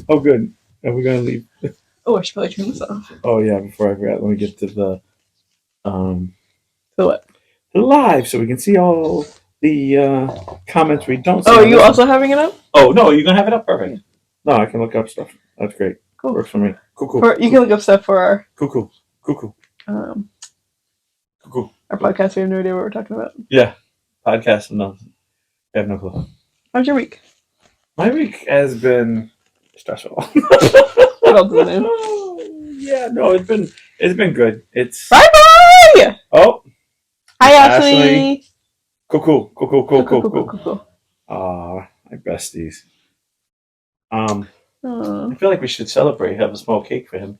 Oh, good. Are we gonna leave? Oh, I should probably turn this off. Oh yeah. Before I forget, let me get to the um So what? the live so we can see all the comments we don't see. Oh, are on you this also one. having it up? Oh no, you're gonna have it up perfect. No, I can look up stuff. That's great. Cool. Works for me. Cool. You can look up stuff for our Cool. um Cool. our podcast. We have no idea what we're talking about. Yeah, podcast. No, I have no clue. How's your week? My week has been stressful. What else is new? Yeah, no, it's been good. It's Bye bye. oh, Hi Ashley. Cool. Cool. My besties. Aww. I feel like we should celebrate. Have a small cake for him.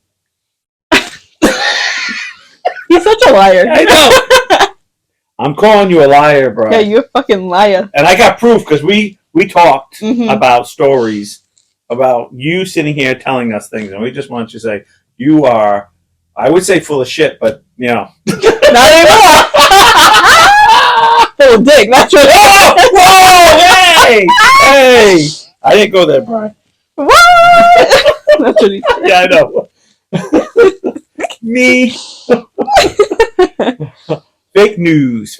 He's such a liar. I know. I'm calling you a liar, bro. Yeah, you're a fucking liar. And I got proof because we talked Mm-hmm. about stories about you sitting here telling us things, and we just want you to say you are. I would say full of shit, but you know, Not anymore. Full of dick. That's what. Whoa! Hey! I didn't go there, Brian. What? That's what he said. Yeah, I know. Me. Fake news.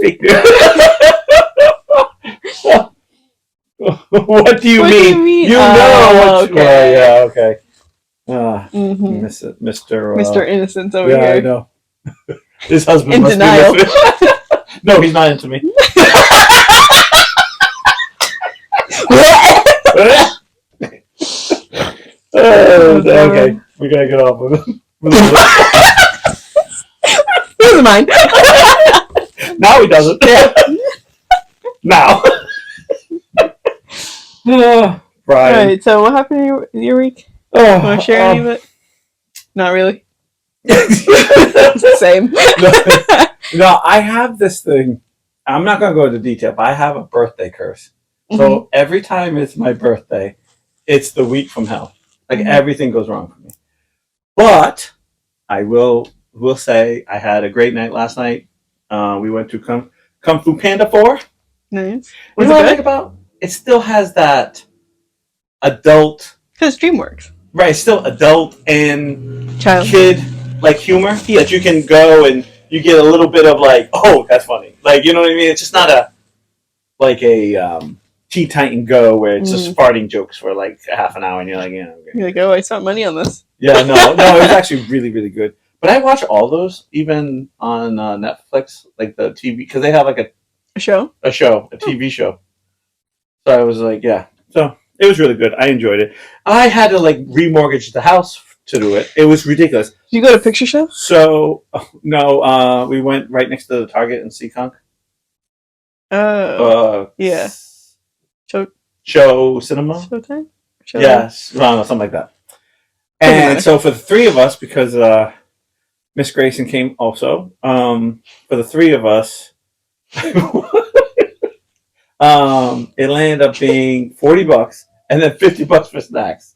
What do you mean? You know what? Okay. Well, yeah, okay. Mm-hmm. Mr. Innocence over Yeah, here. I know. His husband In must denial. be listening. No, he's not into me. Okay, we gotta get off of it. Here's mine. Now he doesn't. Yeah. Now. Brian. Alright, so what happened in your week? Want to share any of it? Not really. Same. No, I have this thing. I'm not going to go into detail, but I have a birthday curse. So every time it's my birthday, it's the week from hell. Like everything goes wrong for me. But I will say I had a great night last night. We went to Kung Fu Panda 4. Nice. What do I think about? It still has that adult. Because DreamWorks. Right, still adult and Child. kid like humor that you can go and you get a little bit of like, oh, that's funny. Like, you know what I mean? It's just not a Teen Titan Go where it's just farting jokes for like a half an hour and you're like, yeah, okay. You're like, oh, I spent money on this. Yeah, no, it was actually really, really good. But I watch all those even on Netflix, like the TV, because they have like A show, a TV show. So I was like, yeah. So it was really good. I enjoyed it. I had to like remortgage the house to do it. It was ridiculous. Did you go to Picture Show? So no, we went right next to the Target in Seekonk. Yeah. Show cinema. Showtime. Yes, I don't know, something like that. And so for the three of us, because Miss Grayson came also, for the three of us, it landed up being $40 and then $50 for snacks.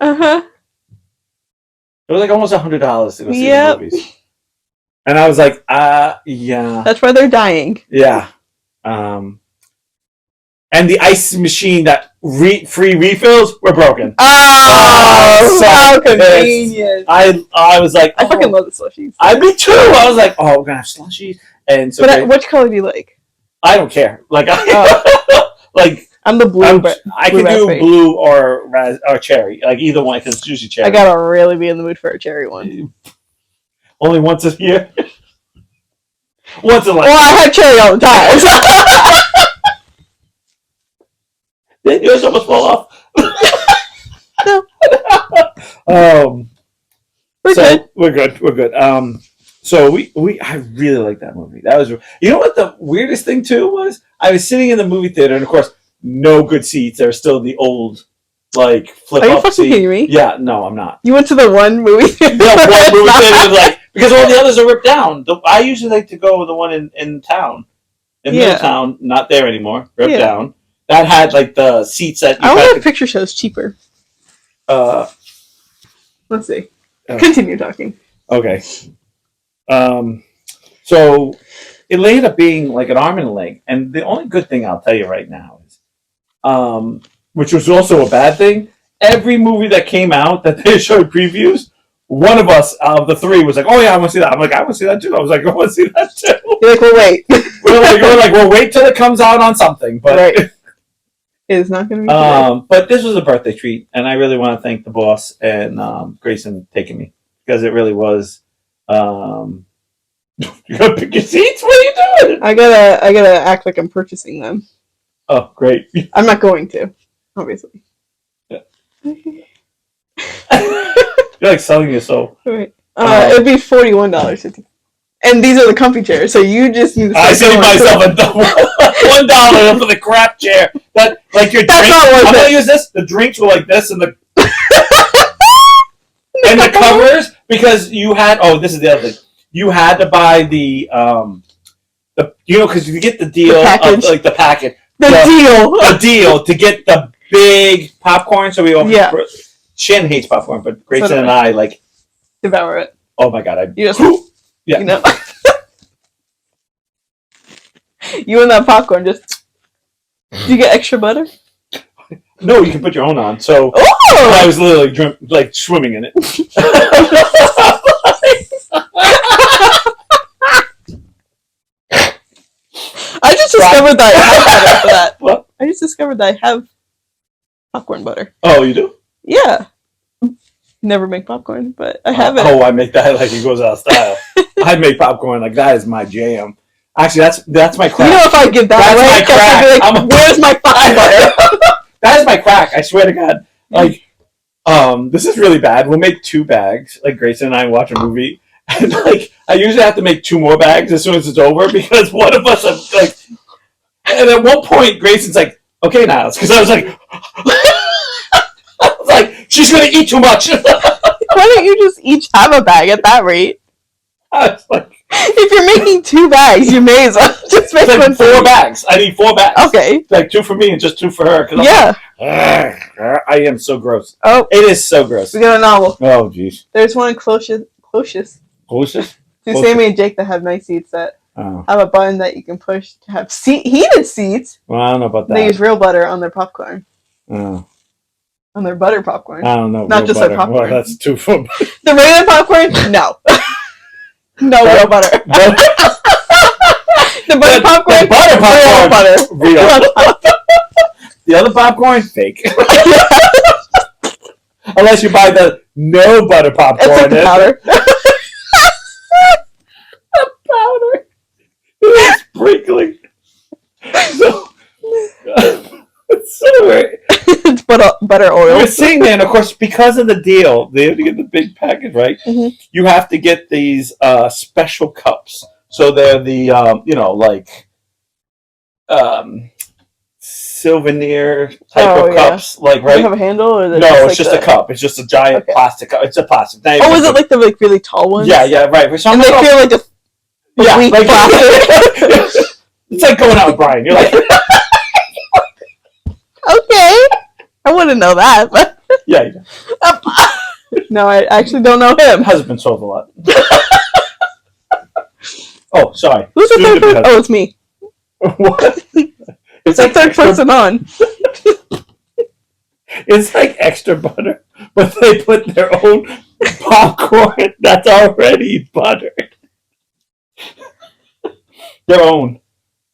Uh-huh. It was like almost $100 to go see the movies. And I was like, yeah. That's why they're dying. Yeah. And the ice machine that free refills were broken. Oh, how convenient. I was like, I fucking love the slushies. Me too. I was like, oh, we're gonna have slushies. And so, but which color do you like? I don't care. Like, like I'm the blue. I can do blue or cherry, like either one, because it's usually cherry. I gotta really be in the mood for a cherry one. Only once a year. Once a life. Well, I have cherry all the time. Did yours almost fall off? No. We're good. So I really like that movie. That was, you know what the weirdest thing too was? I was sitting in the movie theater, and of course, no good seats. They're still the old, like flip up. Are you fucking kidding me? Yeah, no, I'm not. You went to the one movie theater. The one movie theater, like, because all the others are ripped down. I usually like to go with the one in town, in Middletown. Not there anymore. Ripped down. That had like the seats that you I wonder if Picture Show's cheaper. Let's see. Continue talking. Okay. So it ended up being like an arm and a leg, and the only good thing I'll tell you right now is, which was also a bad thing, every movie that came out that they showed previews, one of us out of the three was like, "Oh yeah, I want to see that." I'm like, "I want to see that too." I was like, "I want to see that too." You're like, well, wait. We'll wait till it comes out on something. But Right. It's not going to be today. But this was a birthday treat, and I really want to thank the boss and Grayson taking me, because it really was. You gotta pick your seats. What are you doing? I gotta act like I'm purchasing them. Oh, great! I'm not going to, obviously. Yeah. You're like selling your soul. Right. It'd be $41.50. And these are the comfy chairs, so you just need to. I saved myself $1 for the crap chair. That like your That's drink. not worth I'm gonna it. use this. The drinks were like this, and the and the covers, because you had. Oh, this is the other thing. You had to buy the because you get the deal of like the packet. The deal to get the big popcorn. So we all Shannon hates popcorn, but Grayson and I like devour it. Oh my god! You just yeah. You know. You and that popcorn just. Do you get extra butter? No, you can put your own on. So I was literally like swimming in it. I just discovered that I have butter for that. What? I just discovered that I have popcorn butter. Oh, you do? Yeah. Never make popcorn, but I have it. Oh, I make that like it goes out of style. I make popcorn like that is my jam. Actually, that's my crack. You know, if I give that away, I'd be like, where's my popcorn butter? That is my crack. I swear to God. Like, this is really bad. We'll make 2 bags. Like Grayson and I watch a movie, and like I usually have to make 2 more bags as soon as it's over, because one of us is like. And at one point, Grayson's like, "Okay, Niles," because I was like, "She's gonna eat too much." Why don't you just each have a bag at that rate? I was like, if you're making 2 bags, you may as well just make like 4 bags. I need 4 bags. Okay. Like 2 for me and just 2 for her. Yeah. Like, I am so gross. Oh. It is so gross. We got a novel. Oh, jeez. There's one in Closius. Closius? To Sammy and Jake that have nice seats that have a button that you can push to have heated seats. Well, I don't know about that. They use real butter on their popcorn. Oh. On their butter popcorn. I don't know. Not just butter. their popcorn. Well, that's 2 for the regular popcorn? No. No real butter. The butter popcorn? The butter popcorn. Real butter. The other popcorn? Fake. Unless you buy the no butter popcorn. It's like the powder. The powder. It's sprinkling. So, it's so weird. It's butter oil. We're sitting there, and of course, because of the deal, they have to get the big package, right? Mm-hmm. You have to get these special cups. So they're the, souvenir type of cups, like, right? Do they have a handle, or no? It's just a cup. It's just a giant plastic cup. It's a plastic. Oh, is it like the really tall ones? Yeah, right. And they feel like just weak plastic. It's like going out with Brian. You're like, okay, I wouldn't know that, but yeah. No, I actually don't know him. Husband sold a lot. Oh, sorry. Who's the third person? Oh, it's me. What? It's like third person on. It's like extra butter, but they put their own popcorn that's already buttered. Their own.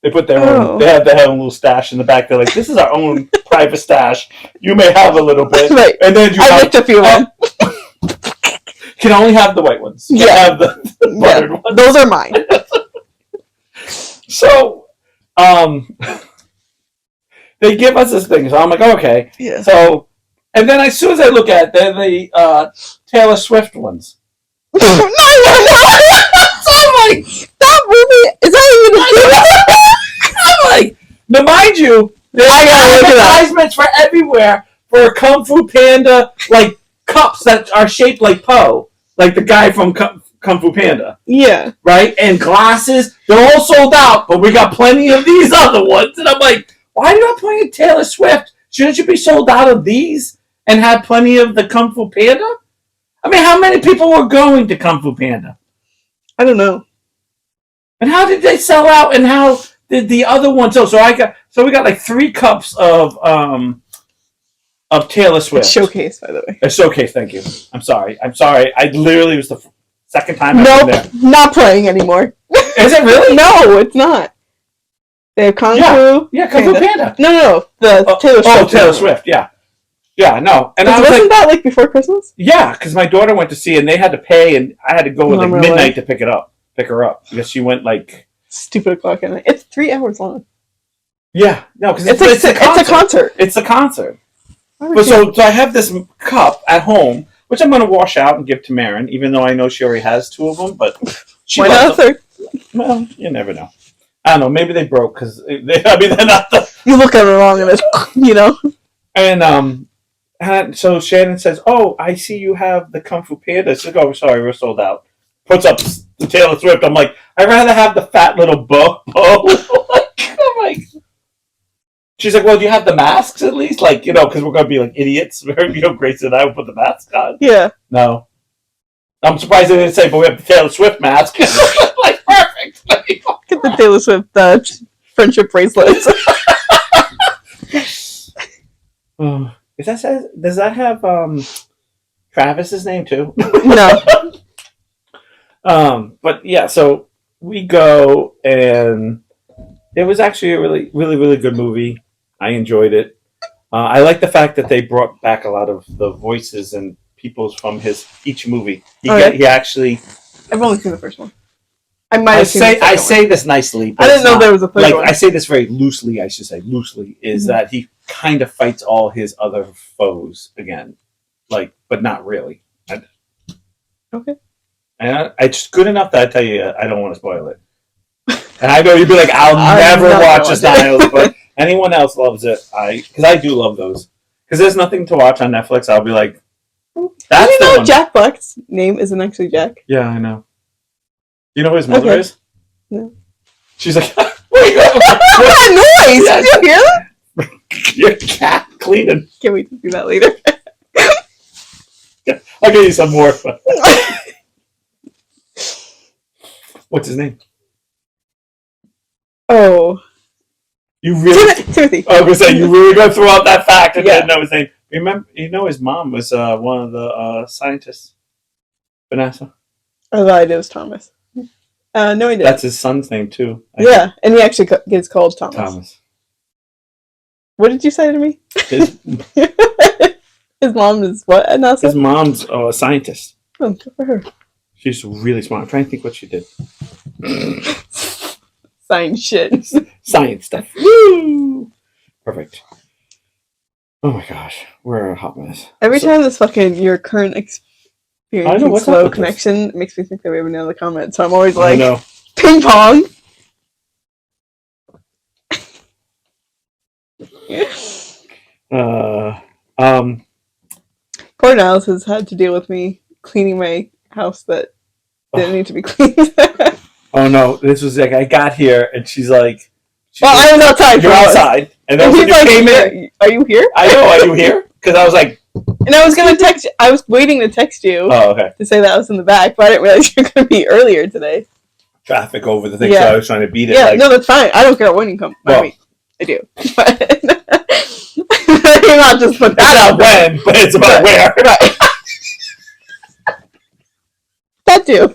They put their own. They have their own little stash in the back. They're like, "This is our own private stash. You may have a little bit." Right. And then I picked a few of them. Can only have the white ones. Can't have the buttered ones. Those are mine. So, they give us this thing. So I'm like, okay. Yeah. So, and then as soon as I look at it, they're the Taylor Swift ones. No, so I'm like, that movie is that even I'm like, now mind you, there's advertisements for everywhere for Kung Fu Panda, like cups that are shaped like Poe, like the guy from Kung Fu Panda. Yeah. Right? And glasses, they're all sold out, but we got plenty of these other ones. And I'm like, why are you not playing Taylor Swift? Shouldn't you be sold out of these and have plenty of the Kung Fu Panda? I mean, how many people were going to Kung Fu Panda? I don't know. And how did they sell out? And how did the other ones? So we got like 3 cups of of Taylor Swift. It's Showcase, by the way. A Showcase, thank you. I'm sorry. I literally was the second time I've been there. Not playing anymore. Is it really? No, it's not. They have Kung Fu. Yeah, Kung Fu Panda. No. Taylor Swift. Oh, Taylor Swift, yeah. Yeah, no. And wasn't that like before Christmas? Yeah, because my daughter went to see it and they had to pay and I had to go at like midnight to pick her up because she went like... Stupid o'clock at night. It's 3 hours long. Yeah, no, because it's a concert. It's a concert. But so I have this cup at home, which I'm going to wash out and give to Marin, even though I know she already has 2 of them. But she why not a third? Well, you never know. I don't know. Maybe they broke because they're not the. You look at it wrong and it's And so Shannon says, "Oh, I see you have the Kung Fu Panda." She's like, "Oh, sorry, we're sold out." Puts up the Taylor Swift. I'm like, I'd rather have the fat little bow. I'm like. She's like, well, do you have the masks at least? Like, because we're going to be like idiots. Grace and I would put the mask on. Yeah. No. I'm surprised they didn't say, but we have the Taylor Swift mask. Like, perfect. Get the Taylor Swift friendship bracelets. Does that have Travis's name too? No. But yeah, so we go and it was actually a really, really, really good movie. I enjoyed it. I like the fact that they brought back a lot of the voices and people's from each movie. He actually. I've only seen the first one. I say this nicely. But I didn't know there was a third one. I say this very loosely. I should say loosely is that he kind of fights all his other foes again, but not really. Okay. And it's good enough that I tell you I don't want to spoil it. And I know you'd be like, I'll never watch the Styles, but anyone else loves it. Because I do love those. Because there's nothing to watch on Netflix. I'll be like, that's the one. Jack Black's name isn't actually Jack? Yeah, I know. Do you know who his mother is? No. She's like, where are you going? What's that noise? Yeah. Did you hear that? Your cat cleaning. Can't wait to do that later. I'll give you some more. What's his name? Oh. You really... Timothy. I was going to say, you really go through out that fact and didn't know his name. Remember, his mom was one of the scientists. Vanessa. I lied, it was Thomas. No, he didn't. That's his son's name, too. And he actually gets called Thomas. What did you say to me? His mom is what, Vanessa? His mom's a scientist. Oh, good for her. She's really smart. I'm trying to think what she did. Science shit. Science stuff. Woo! Perfect. Oh my gosh. We're a hot mess. Every time this your current experience slow connection makes me think that we have another comment. So I'm always like, ping pong. Cornels has had to deal with me cleaning my house that didn't need to be cleaned. Oh no, this was like I got here and she's like, I was outside. You're outside, and then when you came in, are you here? I know, are you here? Because I was like, and I was gonna text. I was waiting to text you. Oh, okay. To say that I was in the back, but I didn't realize you were gonna be earlier today. Traffic over the thing, so I was trying to beat it. Yeah, no, that's fine. I don't care when you come. Well, I mean, I do. But you're not just put that out when, but it's about where. Right. That too.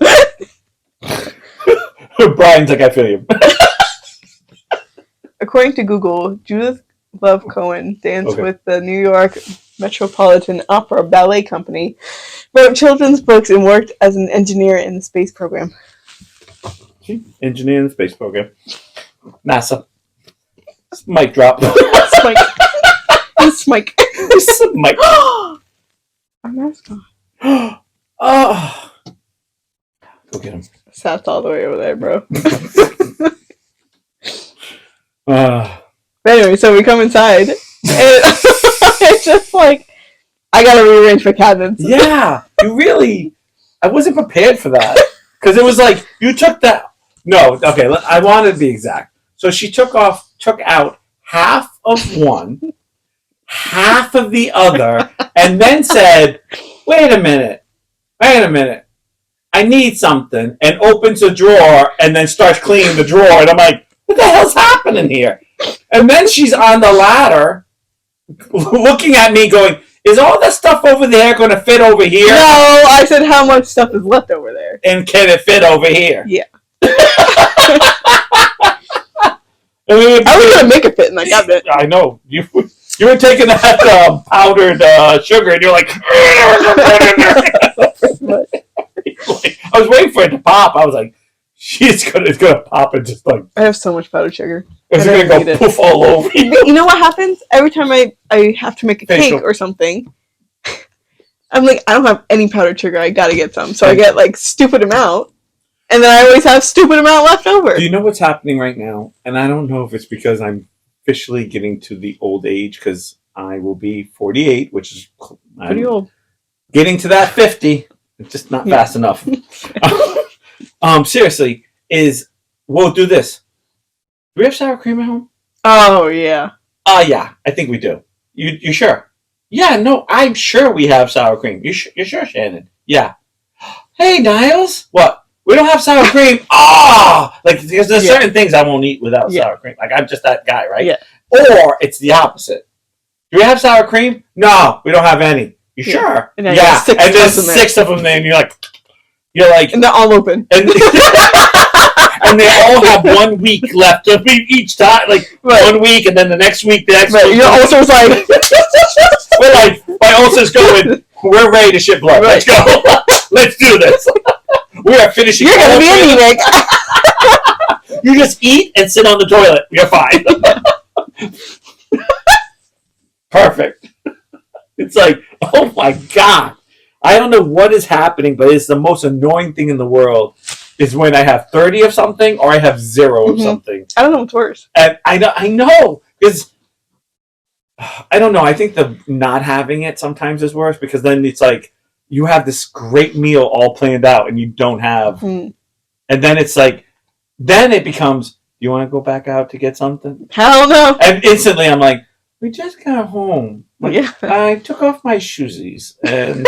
Brian's like, I feel you. According to Google, Judith Love Cohen danced with the New York Metropolitan Opera Ballet Company, wrote children's books, and worked as an engineer in the space program. Engineer in the space program. NASA. Mic drop. Smike. Smike. Smike. Our mascot. Oh. Go get him. Sat all the way over there, bro. But anyway, so we come inside, and it's just like, I gotta rearrange my cabinets. Yeah, I wasn't prepared for that. Because it was like, you took that, no, okay, I wanted to be exact. So she took out half of one, half of the other, and then said, wait a minute, I need something, and opens a drawer, and then starts cleaning the drawer, and I'm like, what the hell's happening here? And then she's on the ladder, looking at me going, is all that stuff over there going to fit over here? No, I said how much stuff is left over there. And can it fit over here? Yeah. I was going to make it fit in that cabinet. I know. You were taking that powdered sugar and you're like, I was waiting for it to pop. I was like, it's gonna pop and just like. I have so much powdered sugar. It's gonna go poof all over you. You know what happens every time I have to make a cake or something? I'm like, I don't have any powdered sugar. I gotta get some, so I get like stupid amount, and then I always have stupid amount left over. Do you know what's happening right now? And I don't know if it's because I'm officially getting to the old age because I will be 48, which is pretty old. Getting to that 50, it's just not fast enough. Seriously, we'll do this. Do we have sour cream at home? Oh, yeah. Yeah, I think we do. You sure? Yeah, no, I'm sure we have sour cream. You're sure, Shannon? Yeah. Hey, Niles. What? We don't have sour cream. Like, there's certain things I won't eat without sour cream. Like, I'm just that guy, right? Yeah. Or it's the opposite. Do we have sour cream? No, we don't have any. You sure? And there's 6 of them there, and you're like, and they're all open, and they all have 1 week left of each time, like 1 week, and then the next week, week. Your ulcer's like, we're like, my ulcer's going. We're ready to ship blood. Let's go. Let's do this. We are finishing. You're gonna be anemic. You just eat and sit on the toilet. You're fine. Perfect. It's like, oh my God. I don't know what is happening, but it's the most annoying thing in the world is when I have 30 of something or I have 0 of something. I don't know what's worse. And I know, because I don't know. I think the not having it sometimes is worse because then it's like you have this great meal all planned out and you don't have. And then it's like, then it becomes, you want to go back out to get something? Hell no. And instantly I'm like, we just got home. Like, I took off my shoesies and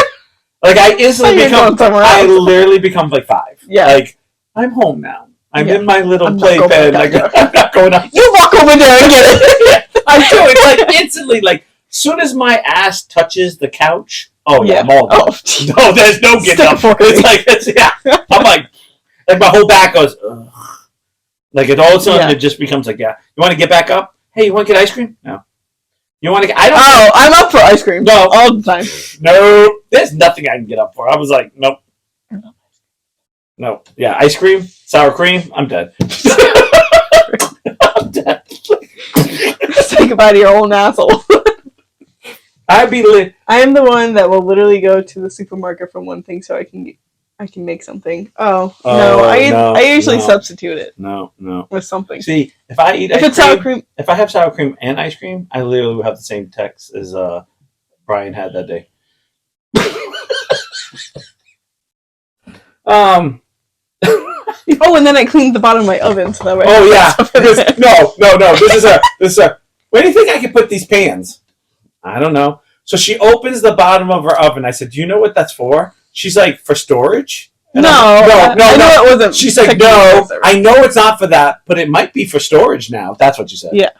like I instantly I literally become like 5. Yeah. Like I'm home now. I'm in my little playpen. Like I'm not going out. You walk over there and get it. I do. It's like instantly, like as soon as my ass touches the couch, I'm all done. No, there's no getting up. It's like I'm like my whole back goes. Ugh. Like it all of a sudden it just becomes like, you want to get back up? Hey, you want to get ice cream? No. You want to get? I don't. Oh, I'm up for ice cream. No, all the time. No, there's nothing I can get up for. I was like, nope. No. Yeah, ice cream, sour cream. I'm dead. I'm dead. Say goodbye to your old asshole. I am the one that will literally go to the supermarket for one thing so I can make something. I usually substitute it. No. With something. See, if I eat sour cream, if I have sour cream and ice cream, I literally will have the same text as Brian had that day. And then I cleaned the bottom of my oven so that way. Oh yeah. No. This is a. Where do you think I can put these pans? I don't know. So she opens the bottom of her oven. I said, "Do you know what that's for?" She's like, "For storage." And no. I know it wasn't. She's like, "No, I know it's not for that, but it might be for storage now." That's what she said. Yeah.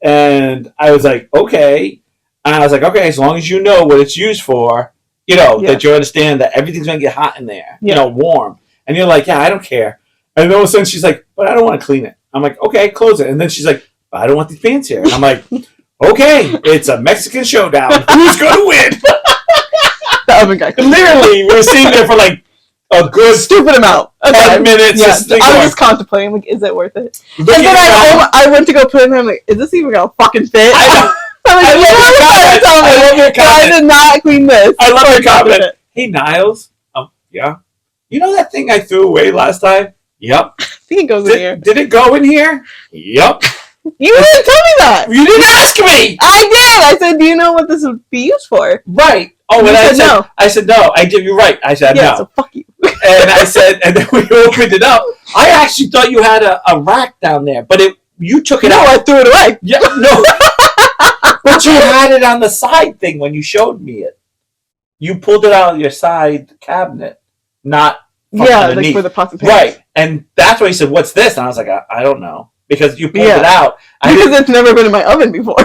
And I was like, "Okay." And I was like, "Okay, as long as you know what it's used for, that you understand that everything's gonna get hot in there, warm." And you're like, "Yeah, I don't care." And all of a sudden she's like, "But I don't want to clean it." I'm like, "Okay, close it." And then she's like, "But I don't want these pans here." And I'm like, "Okay, it's a Mexican showdown. Who's gonna win?" The oven guy. Literally, we're sitting there for like a good stupid amount. 10 minutes. Yeah, I was just contemplating, like, is it worth it? And then I went to go put it in, I'm like, is this even gonna fucking fit? I love your comment. I did not clean this. I love your comment. Hey, Niles. Yeah. You know that thing I threw away last time? Yep. I think it goes in here. Did it go in here? Yep. You didn't tell me that. You didn't ask me. I did. I said, do you know what this would be used for? Right. Oh, and I said no. I said no. I did. You're right. I said no. So fuck you. And I said, and then we opened it up. I actually thought you had a rack down there, but you took it out. No, I threw it away. Yeah, no. But you had it on the side thing when you showed me it. You pulled it out of your side cabinet, not underneath. Like for the pots and pans. Right. And that's why he said, "What's this?" And I was like, I don't know. Because you pulled it out. Because it's never been in my oven before.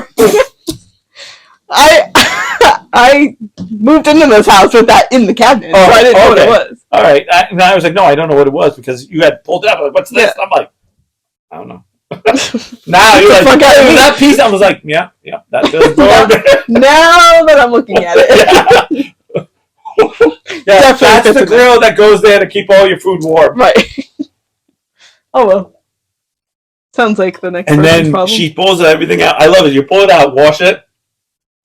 I moved into this house with that in the cabinet, so I didn't know what it was. All right. And I was like, no, I don't know what it was because you had pulled it up. Like, what's this? I'm like, I don't know. Now you're like, that piece. I was like, yeah, that does go there. Now that I'm looking at it. Yeah, that's the grill that goes there to keep all your food warm. Right. Oh, well. Sounds like the next And then problem. she pulls everything out. I love it. You pull it out, wash it.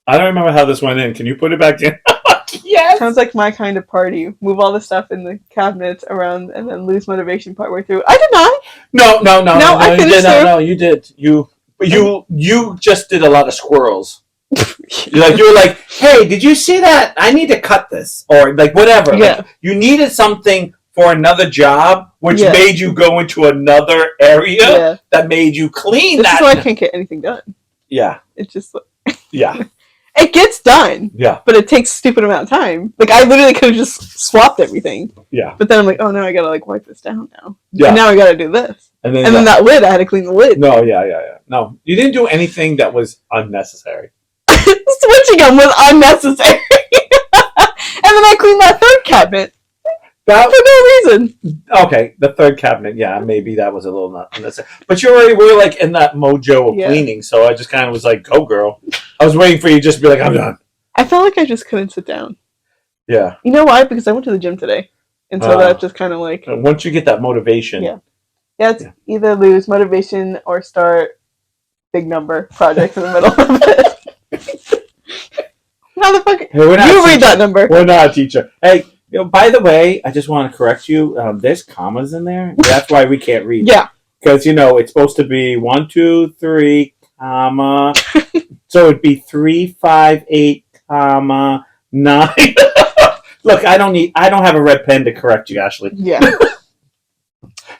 I don't remember how this went in. Can you put it back in? Yes. Sounds like my kind of party. Move all the stuff in the cabinets around and then lose motivation partway through. I did not. No, I finished you did. You just did a lot of squirrels. You were like, hey, did you see that? I need to cut this. Or like whatever. Yeah. Like, you needed something for another job, which made you go into another area that made you clean This is why I can't get anything done. Yeah. It's just yeah. It gets done. Yeah. But it takes a stupid amount of time. Like I literally could have just swapped everything. Yeah. But then I'm like, oh no, I gotta like wipe this down now. Yeah. And now I gotta do this. And then that lid, I had to clean the lid. No, yeah. No, you didn't do anything that was unnecessary. Switching them was unnecessary. And then I cleaned that third cabinet. For no reason. Okay, the third cabinet, maybe that was a little not unnecessary. But you already were like in that mojo of cleaning, so I just kind of was like, go girl. I was waiting for you to just be like, I'm done. I felt like I just couldn't sit down. Yeah. You know why? Because I went to the gym today. And so that just kind of like... Once you get that motivation. Yeah, it's either lose motivation or start big number projects in the middle of it. How the fuck... Hey, you read that number. We're not a teacher. Hey... by the way, I just want to correct you. There's commas in there. That's why we can't read. Yeah. Because, it's supposed to be 1, 2, 3, comma. So it'd be 3, 5, 8, comma, 9. Look, I don't have a red pen to correct you, Ashley. Yeah.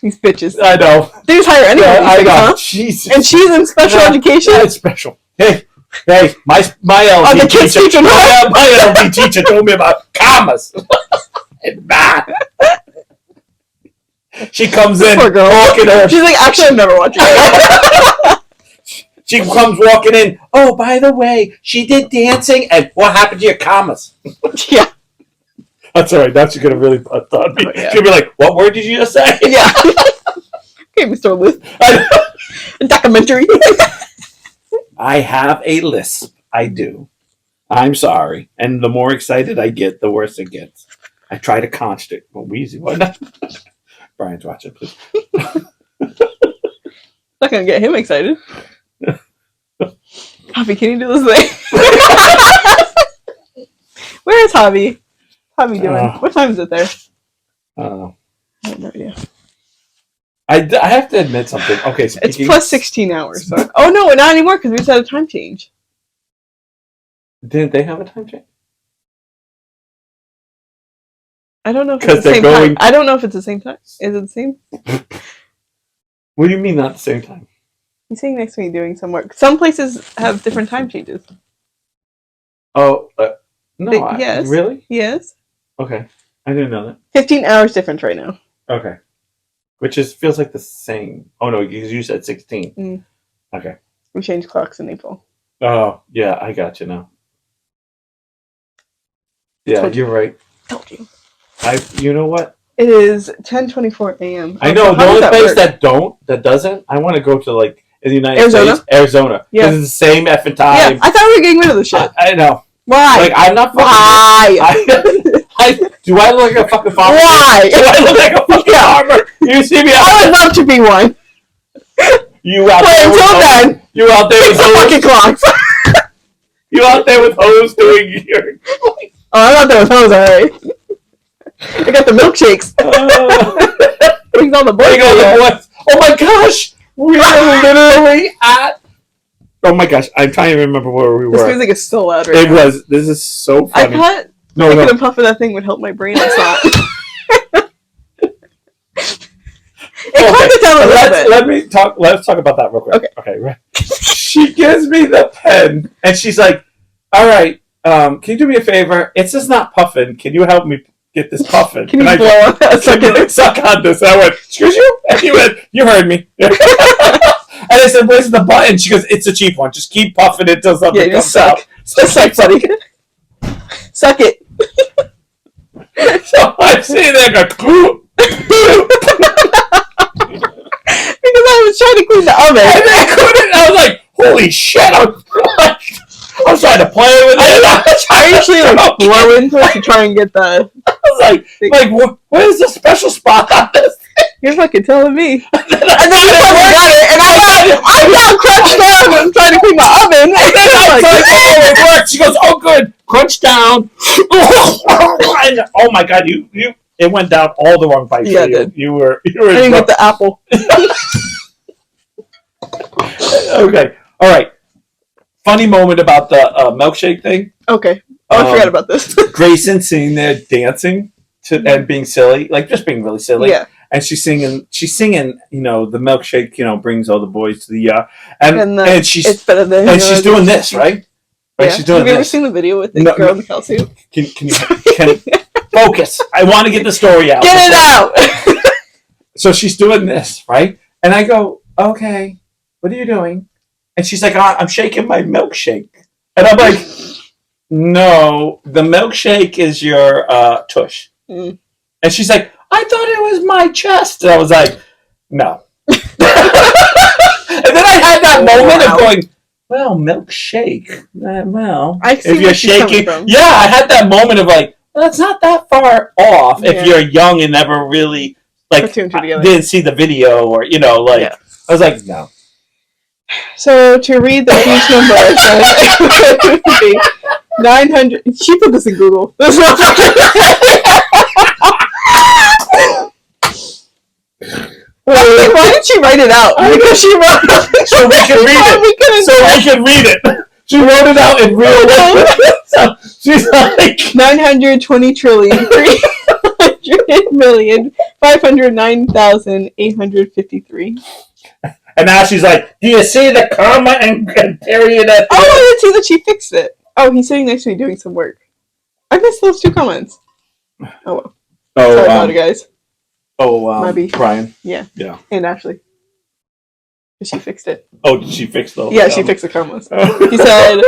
These bitches. I know. They just hire anyone. I know. Huh? Jesus. And she's in special education? Yeah, it's special. Hey, my LD the kids teacher. My LD teacher told me about commas. Math. She comes in walking in. She's like, actually, I'm never watching it. She comes walking in. Oh, by the way, she did dancing, and what happened to your commas? Yeah. That's all right. Now she's gonna really put on me. Oh, yeah. She'll be like, "What word did you just say?" Yeah. Okay, Mr. Lisp. Documentary. I have a lisp. I do. I'm sorry. And the more excited I get, the worse it gets. I try to const it. Well, Wheezy, why not? Brian's watching, please. Not gonna get him excited. Javi, can you do this thing? Where is Javi? Javi doing? What time is it there? I don't know. I have no idea. I have to admit something. Okay, it's plus 16 hours. So. Oh no, not anymore because we just had a time change. Didn't they have a time change? I don't know if it's the same time. I don't know if it's the same time. Is it the same? What do you mean not the same time? He's sitting next to me doing some work. Some places have different time changes. Oh, no. Yes. Really? Yes. Okay. I didn't know that. 15 hours difference right now. Okay. Which feels like the same. Oh, no, because you said 16. Mm. Okay. We changed clocks in April. Oh, yeah, I got you now. Yeah, you're right. Told you. You know what? It is 10:24 a.m. I know. The only place that doesn't, I want to go to, like, in the United States. Arizona. Yeah. Because it's the same effing time. Yeah, I thought we were getting rid of the shit. I know. Why? Like, I'm not fucking... Why? Do I look like a fucking farmer? Why? Do I look like a fucking farmer? You see me out I would love to be one. You out there until then, you out there with fucking clocks. You out there with hose doing your... Oh, I'm out there with hose, alright. I got the milkshakes. Bring all the boys. Oh my gosh! We are literally at... Oh my gosh, I'm trying to remember where we were. This music is so loud right now. It was. This is so funny. I thought taking a puff of that thing would help my brain. It's not. It calmed it down a little bit. Let's talk about that real quick. Okay. Right. She gives me the pen, and she's like, all right, can you do me a favor? It's just not puffing. Can you help me get this puffing? Can you blow on that second? Suck on this. And I went, excuse you? And you went, you heard me. And I said, where's the button? She goes, it's a cheap one. Just keep puffing it until something comes out. That's like funny. Suck it. So I'm sitting there going, Because I was trying to clean the oven. and I couldn't. I was like, holy shit! I was trying to play with it. I usually like blow into it to try and get the. I was like, where's the special spot on this? You're fucking telling me. And then I finally got it, and I'm now crouched down and I'm trying to clean my oven. And then I was like, oh, it worked. She goes, oh, good. Crunch down. And, oh my God, it went down all the wrong pipes. Yeah, you, it did. you were. I didn't get the apple. Okay, all right. Funny moment about the milkshake thing. Okay. Oh, I forgot about this. Grayson sitting there dancing and being silly, like just being really silly. Yeah. And she's singing, you know, the milkshake, you know, brings all the boys to the and it's better than and she's doing this, right? Right, Yeah. she's doing Have you ever this. seen the video with the No, girl in the cow suit? Can focus? I want to get the story out. Get it out! So she's doing this, right? And I go, okay, what are you doing? And she's like, I'm shaking my milkshake. And I'm like, no, the milkshake is your tush. Mm. And she's like, I thought it was my chest. And I was like, no. And then I had that moment of going, well, milkshake. Well, I see if you're where she's coming shaking. from. Yeah, I had that moment of like, well, it's not that far off Yeah. if you're young and never really, like, Put two and two together. didn't see the video or, you know, like, Yeah. I was like, no. So to read the huge number, it would be 900. She put this in Google. That's not Why did she write it out? Because she wrote it So we can read it. So we can read it. She wrote it out in real life. So she's like 920 trillion 300 million 509,853. And now she's like, do you see the comma and period at the Oh, I didn't see that she fixed it. Oh, he's sitting next to me doing some work. I missed those two comments. Oh well. Sorry about it, guys. My beef. Brian. Yeah. Yeah. And Ashley. She fixed it. Oh, did she fix the whole Yeah, comma? she fixed the comments. Oh. He said,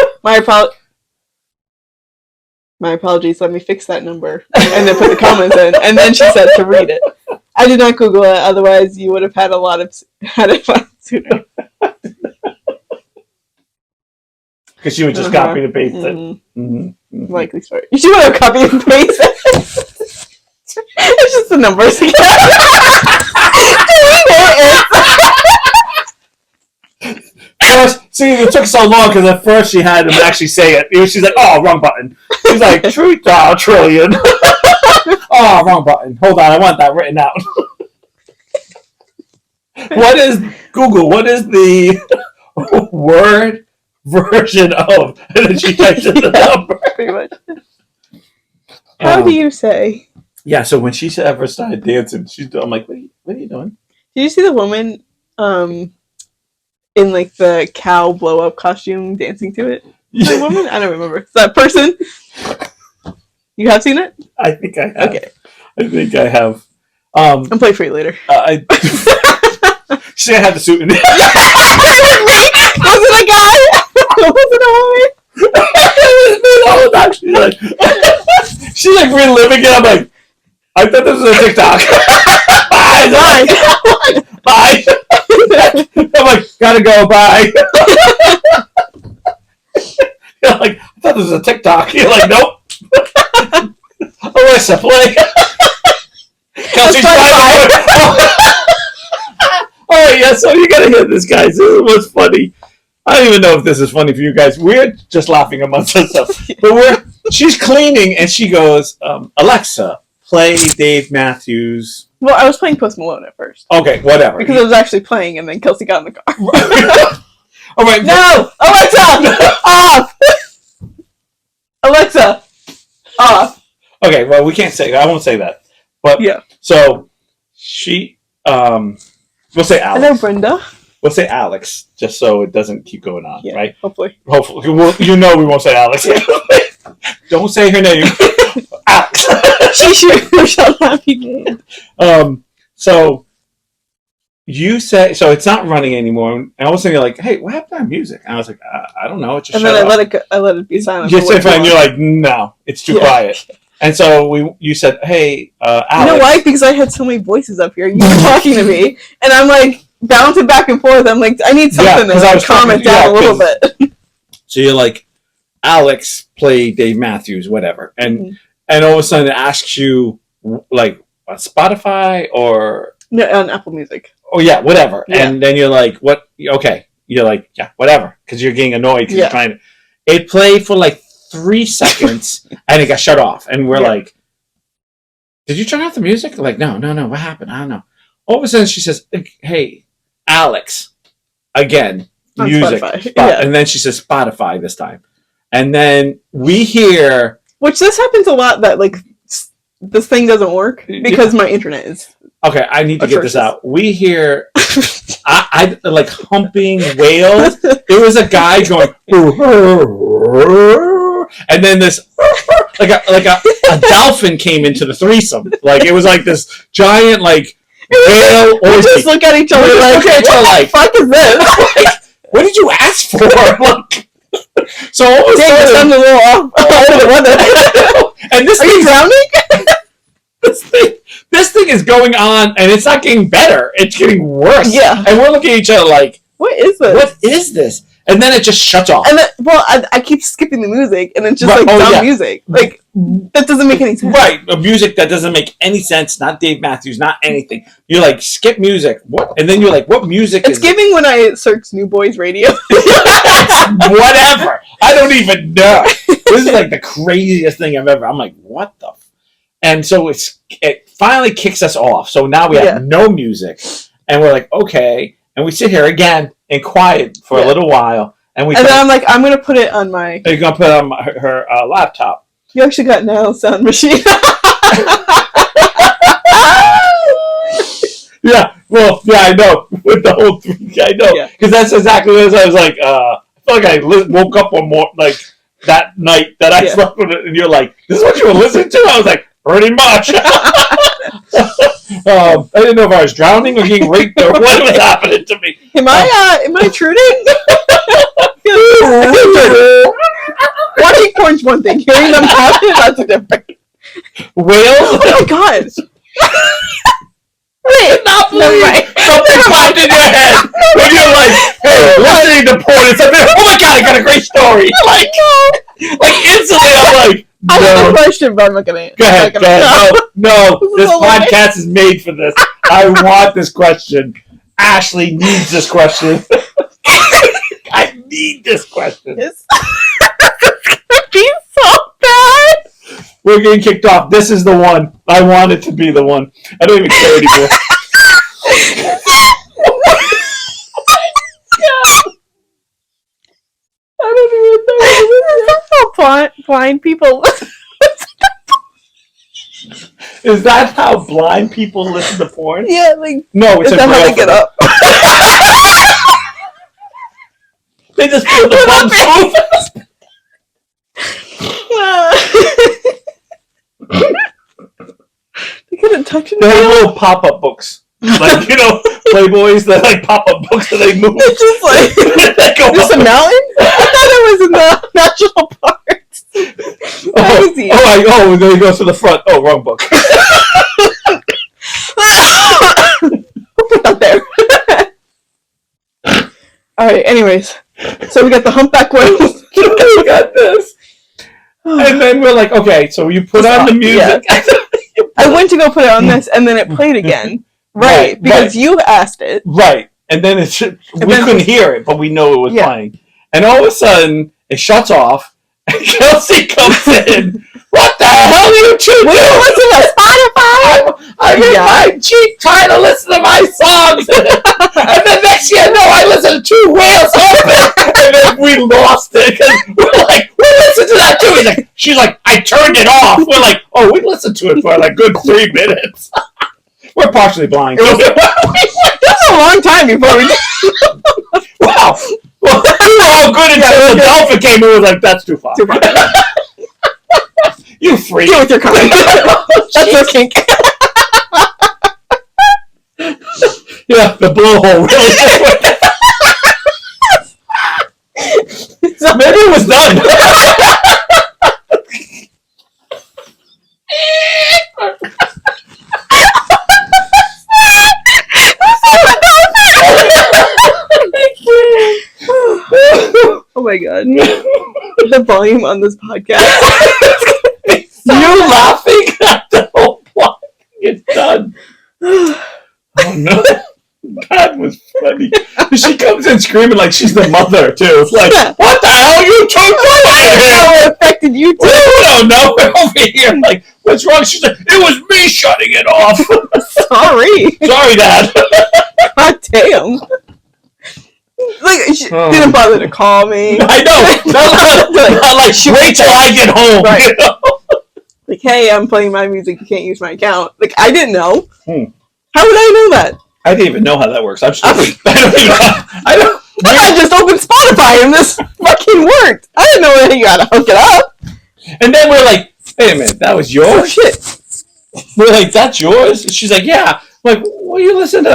my apologies, let me fix that number. And then put the comments in. And then she said to read it. I did not Google it, otherwise you would have had it sooner. Because she would just copy and paste it. Mm-hmm. Mm-hmm. Likely story. You should have copied and pasted it. It's just the numbers. First, see, it took so long because at first she had him actually say it. She's like, oh, wrong button. She's like, trillion. Oh, wrong button. Hold on, I want that written out. What is Google? What is the word version of? And then she types in the number. Pretty much. How do you say? Yeah, so when she ever started dancing, I'm like, what are you doing? Did you see the woman in like the cow blow up costume dancing to it? The woman? I don't remember. Is that person? You have seen it? I think I have. Okay. I think I have. I'll play for you later. She had the suit in it. Was it a guy? Was it a woman? It was actually like, she's like reliving it. I'm like, I thought this was a TikTok. Bye. I'm like, gotta go. Bye. You're like, I thought this was a TikTok. You're like, nope. Alyssa, play. Kelsey's Oh yeah, so you gotta hear this, guys. This was funny. I don't even know if this is funny for you guys. We're just laughing amongst ourselves. But she's cleaning and she goes, Alexa, play Dave Matthews. Well, I was playing Post Malone at first. Okay, whatever. Because it was actually playing and then Kelsey got in the car. All right. No! Alexa! Off! Alexa! Off! Okay, well, we can't say, I won't say that. But, yeah. So, she, we'll say Alex. Hello, Brenda. We'll say Alex, just so it doesn't keep going on, Yeah, right? Hopefully. Hopefully. Well, you know we won't say Alex. Don't say her name. Alex. She shall not be named. So, you said, so it's not running anymore. And all of a sudden you're like, hey, what happened to our music? And I was like, I don't know. It just and shut then off. I let it be silent. Yes, and you're like, no, it's too quiet. And so you said, hey, Alex. You know why? Because I had so many voices up here. You were talking to me, and I'm like bouncing back and forth. I'm like, I need something to like, calm it down a little bit. So you're like, Alex, play Dave Matthews, whatever, and all of a sudden it asks you like on Spotify or no, on Apple Music. Oh yeah, whatever. Yeah. And then you're like, what? Okay, you're like, yeah, whatever, because you're getting annoyed because you're trying to. It played for like 3 seconds and it got shut off, and we're like, did you turn off the music? Like, no, what happened? I don't know. All of a sudden she says, hey, Alex, again, on music, Spotify. And then she says Spotify this time, and then we hear, which this happens a lot, that like this thing doesn't work because my internet is okay, I need to get this out. We hear I like humping whales. It was a guy going and then this like a dolphin came into the threesome. Like it was like this giant like whale. We just look at each other like, what the fuck is this? Like, what did you ask for? Like, so all of a sudden, I'm a little off over the weather. And this thing drowning. This thing is going on, and it's not getting better. It's getting worse. Yeah. And we're looking at each other like, what is this? What is this? And then it just shuts off. And then, I keep skipping the music, and it's just dumb music. Like, that doesn't make any sense. Right. A music that doesn't make any sense. Not Dave Matthews, not anything. You're like, skip music. What? And then you're like, what music is giving when I search New Boys Radio. Whatever. I don't even know. This is like the craziest thing I've ever. I'm like, what the And so it finally kicks us off. So now we have no music. And we're like, okay. And we sit here again in quiet for a little while. And then I'm like, I'm going to put it on my... You're going to put it on her laptop. You actually got now sound machine. Yeah. Well, yeah, I know. With the whole thing. I know. Because that's exactly what I was like, I feel like I woke up one more, like, that night that I slept with it. And you're like, this is what you were listening to? I was like, pretty much. I didn't know if I was drowning or getting raped or what was happening to me. Am I intruding? Watching porn's one thing. Hearing them talk, that's a different. Whales? Oh my god. Wait, not right. Something popped in your head when you're like, hey, listening to porn and something. Oh my god, I got a great story. Like instantly, I'm like, no. I have a question, but I'm not gonna. Go ahead. No, this podcast is made for this. I want this question. Ashley needs this question. I need this question. It's gonna be so bad. We're getting kicked off. This is the one. I want it to be the one. I don't even care anymore. I don't even know. That's how blind people listen. Is that how blind people listen to porn? Yeah, like no, it's is that how they get up? They just put the buttons They couldn't touch it. They have little pop-up books. Like, Playboys that like pop-up books and they move. It's just like just a mountain? I thought it was in the national parks. There he goes to the front. Oh, wrong book. Not there. Alright, anyways. So we got the humpback whales. We got this. And then we're like, okay, so you put on the music. Yeah. I went to go put it on this, and then it played again. Right, because you asked it. Right, and then we couldn't hear it, but we know it was playing. And all of a sudden, it shuts off, and Kelsey comes in. What the hell are you two doing? We don't listen to Spotify. I'm in my Jeep trying to listen to my songs. And then next year, I listened to 2 whales open. And then we lost it, because we're like, we listened to that too. She's like, I turned it off. We're like, oh, we listened to it for like a good 3 minutes. We're partially blind. That's a long time before we did. Wow. Well, we were all good until the dolphin came and was like, that's too far. You freak. Deal with your comment. That's your kink. Yeah, the blowhole really just went down. So Maybe it was done. oh my god. The volume on this podcast. You laughing at the whole plot. It's done. Oh no. That was funny. She comes in screaming like she's the mother too. Like, what the hell? You took How it affected you too. Oh no, we're over here. Like, what's wrong? She's like, it was me shutting it off. Sorry. Sorry, Dad. God damn. Like, she didn't bother to call me. I know. Not like, wait till I get home. Right. You know? Like, hey, I'm playing my music. You can't use my account. Like, I didn't know. How would I know that? I didn't even know how that works. I'm stupid. I don't. I just opened Spotify and this fucking worked. I didn't know that you gotta hook it up. And then we're like, wait a minute, that was yours? Oh shit. We're like, that's yours? She's like, yeah. I'm like, well, you listen to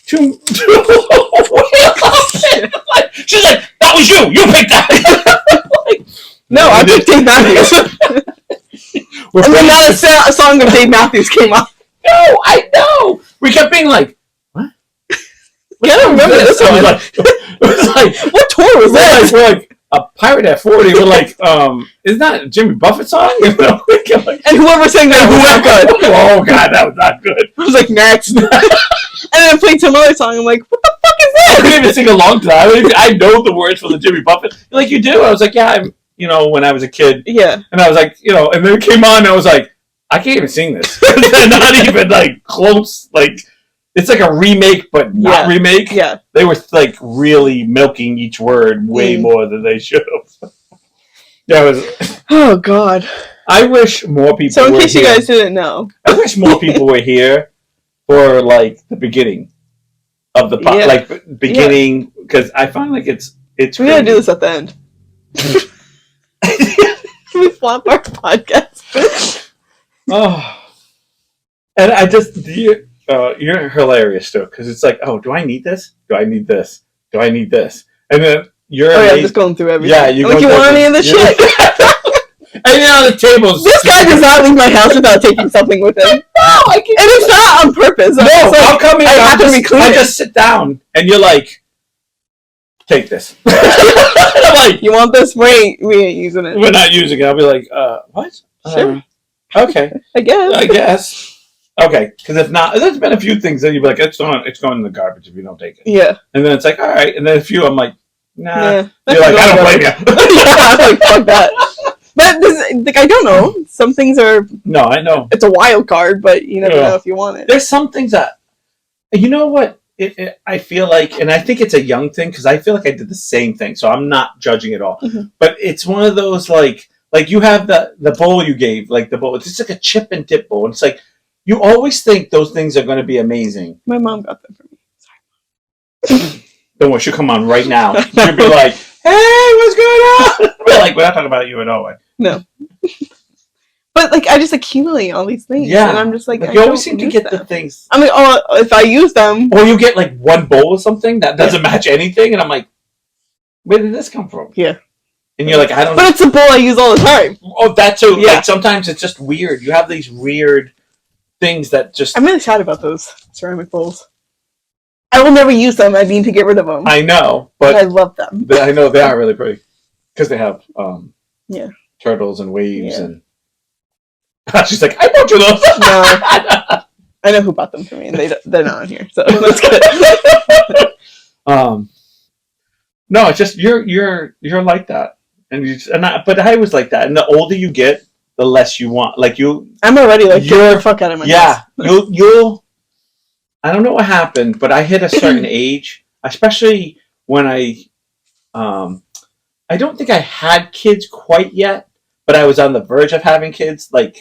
she's like, that was you. You picked that. Like, no, I picked Dave Matthews. And then not a song of Dave Matthews came on. No, I know. We kept being like, what? I don't remember this one. It was like, what tour was that? We're like, a Pirate at 40. We're like, isn't that a Jimmy Buffett song? You know? Like, and whoever sang that was not good. Oh god, that was not good. I was like, next. And then I played some other song. I'm like, what the fuck is I this? couldn't even sing along to that. I know the words for the Jimmy Buffett. You're like, you do? I was like, yeah, I'm, when I was a kid. Yeah. And I was like, and then it came on and I was like, I can't even sing this. They're not even like close. Like, it's like a remake, but not remake. Yeah. They were like really milking each word way more than they should have. Yeah, it was. Oh God. I wish more people. So in were case here. you guys didn't know, I wish more people were here for like the beginning of the beginning, because I find like it's. We gotta do this at the end. Can we flop our podcast? Oh, and I just you're hilarious too, because it's like, oh, do I need this? Do I need this? Do I need this? And then you're I'm just going through everything. Yeah, you want any of this shit? And the tables. This guy does not leave my house without taking something with him. No, and it's not on purpose. No, how come I just sit down and you're like, take this. I'm like, you want this? We ain't using it. We're not using it. I'll be like, what? Sure. Okay. I guess. Okay, because if not, there's been a few things that you'd be like, it's going in the garbage if you don't take it. Yeah. And then it's like, all right. And then a few, I'm like, nah. Yeah, you're like, I don't blame you. Yeah, I'm like, fuck that. But like, I don't know. Some things are. No, I know. It's a wild card, but you never know if you want it. There's some things that, you know what? I feel like, and I think it's a young thing, because I feel like I did the same thing, so I'm not judging at all. Mm-hmm. But it's one of those like you have the bowl you gave, like the bowl. It's just like a chip and dip bowl. And it's like, you always think those things are going to be amazing. My mom got them for me. Sorry. Don't worry, she'll come on right now. She'll be like, hey, what's going on? We're not talking about you at all. No. But like, I just accumulate all these things. Yeah. And I'm just like, you always seem to get the things. I'm like, oh, if I use them. Or you get like one bowl of something that doesn't match anything. And I'm like, where did this come from? Yeah. And you're like, I don't know. But it's a bowl I use all the time. Oh, that too. Yeah. Like, sometimes it's just weird. You have these weird things that just... I'm really sad about those ceramic bowls. I will never use them. I need to get rid of them. I know, but I love them. I know they are really pretty. Because they have turtles and waves and... She's like, I bought you those. No. I know who bought them for me, and they're not on here, so that's good. No, it's just you're like that, but I was like that, and the older you get, the less you want. Like I'm already like, get the fuck out of my house. You'll. I don't know what happened, but I hit a certain age, especially when I don't think I had kids quite yet, but I was on the verge of having kids, like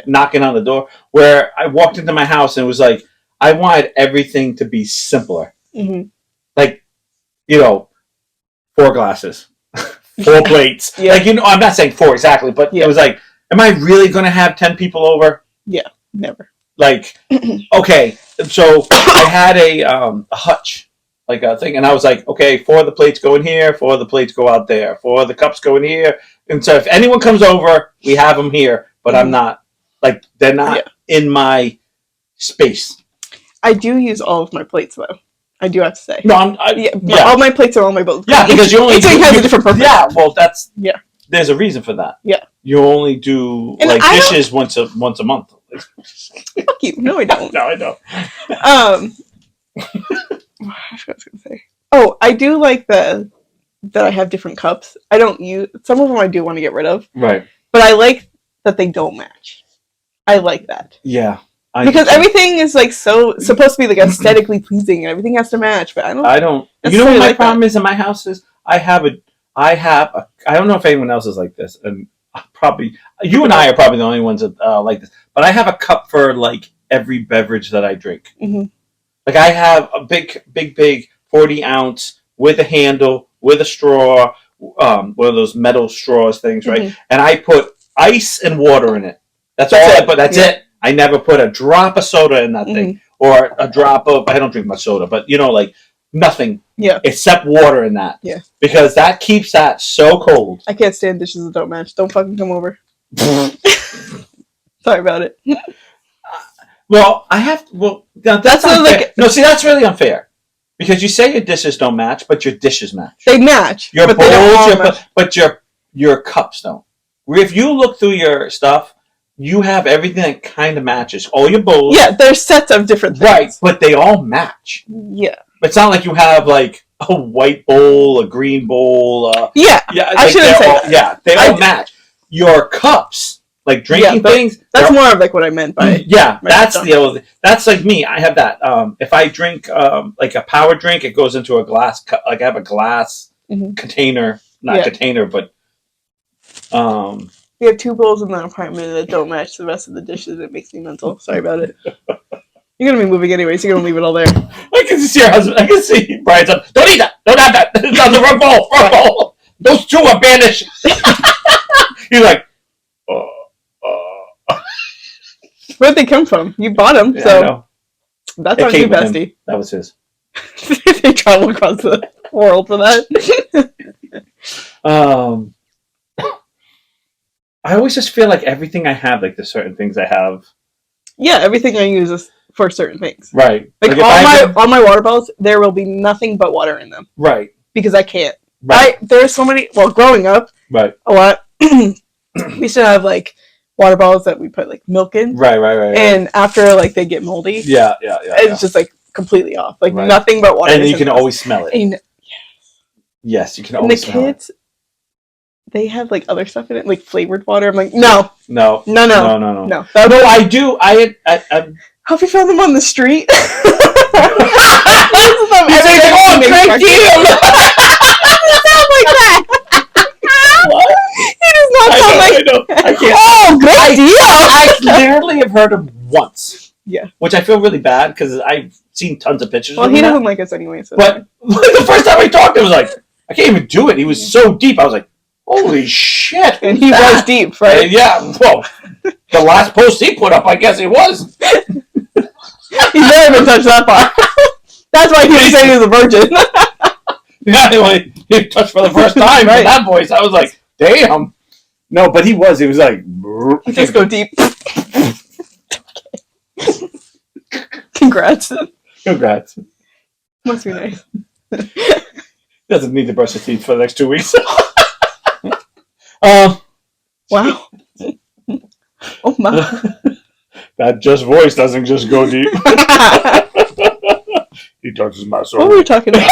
knocking on the door, where I walked into my house and it was like, I wanted everything to be simpler. Mm-hmm. Like, 4 glasses, 4 plates. Yeah. Like, I'm not saying 4 exactly, but it was like, am I really going to have 10 people over? Yeah, never. Like, okay, so I had a hutch, like a thing, and I was like, okay, 4 of the plates go in here, 4 of the plates go out there, 4 of the cups go in here, and so if anyone comes over, we have them here, but I'm not, like, they're not in my space. I do use all of my plates though. I do have to say. No, all my plates are on my boat. Yeah, because you only each thing has a different purpose. Yeah, well, yeah. There's a reason for that. Yeah. You only do and like dishes once a month. Fuck you. No, I don't. No, I don't. I forgot what I was gonna say. Oh, I do like that I have different cups. I don't use some of them. I do want to get rid of. Right. But I like that they don't match. I like that. Yeah. Because everything is like so supposed to be like aesthetically pleasing and everything has to match, but I don't. You know what my problem is in my house is I have a I don't know if anyone else is like this, and probably you and I are probably the only ones that like this. But I have a cup for like every beverage that I drink. Mm-hmm. Like I have a big 40-ounce with a handle with a straw, one of those metal straws things, right? Mm-hmm. And I put ice and water in it. That's all I put. That's it. I never put a drop of soda in that thing, or a drop of. I don't drink much soda, but like nothing. Yeah. Except water in that. Yeah. Because that keeps that so cold. I can't stand dishes that don't match. Don't fucking come over. Sorry about it. Well, I have. Well, that's like no. See, that's really unfair. Because you say your dishes don't match, but your dishes match. They match. Your bowls, but your cups don't. If you look through your stuff, you have everything that kind of matches. All your bowls. Yeah, there's sets of different things. Right, but they all match. Yeah. It's not like you have like a white bowl, a green bowl. Yeah, I shouldn't say that. Yeah, they all match. Your cups, like drinking things. That's more of like what I meant by. Yeah, that's the other. That's like me. I have that. If I drink like a power drink, it goes into a glass cup. Like I have a glass container, not container, but. We have 2 bowls in the apartment that don't match the rest of the dishes. It makes me mental. Sorry about it. You're going to be moving anyway, so you're going to leave it all there. I can see your husband. I can see Brian's up. Don't eat that. Don't have that. It's on the wrong bowl. Wrong bowl. Those 2 are banished. He's like, Where'd they come from? You bought them, so that's on you, bestie. That was his. They travel across the world for that. I always just feel like everything I have, like there's certain things I have. Yeah, everything I use is for certain things. Right. Like all my water bottles, there will be nothing but water in them. Right. Because I can't. Right. There's so many. Well, growing up, right, a lot. We used to have like water bottles that we put like milk in. Right. And after like they get moldy. Yeah. It's just like completely off. Like nothing but water. And you can always smell it. And, yes, you can always smell it. And the kids, they have like other stuff in it, like flavored water. I'm like, no. No, I do. I have you found them on the street? He's like, oh, great deal. Sound like that. What? He does not sound like. I know. I can't. Oh, great deal. I literally have heard him once. Yeah. Which I feel really bad because I've seen tons of pictures. Well, he doesn't like us anyway. So but the first time I talked, it was like I can't even do it. He was so deep. I was like, holy shit. And he was deep, right? Yeah. Well, the last post he put up, I guess it was. He's never been touched that far. That's why he was saying he was a virgin. Yeah, he touched for the first time, right? That voice. I was like, damn. No, but he was. He was like, he just go deep. Congrats. Must be nice. Doesn't need to brush his teeth for the next 2 weeks. Wow. Oh my. That just voice doesn't just go deep. He touches my soul. What were we talking about?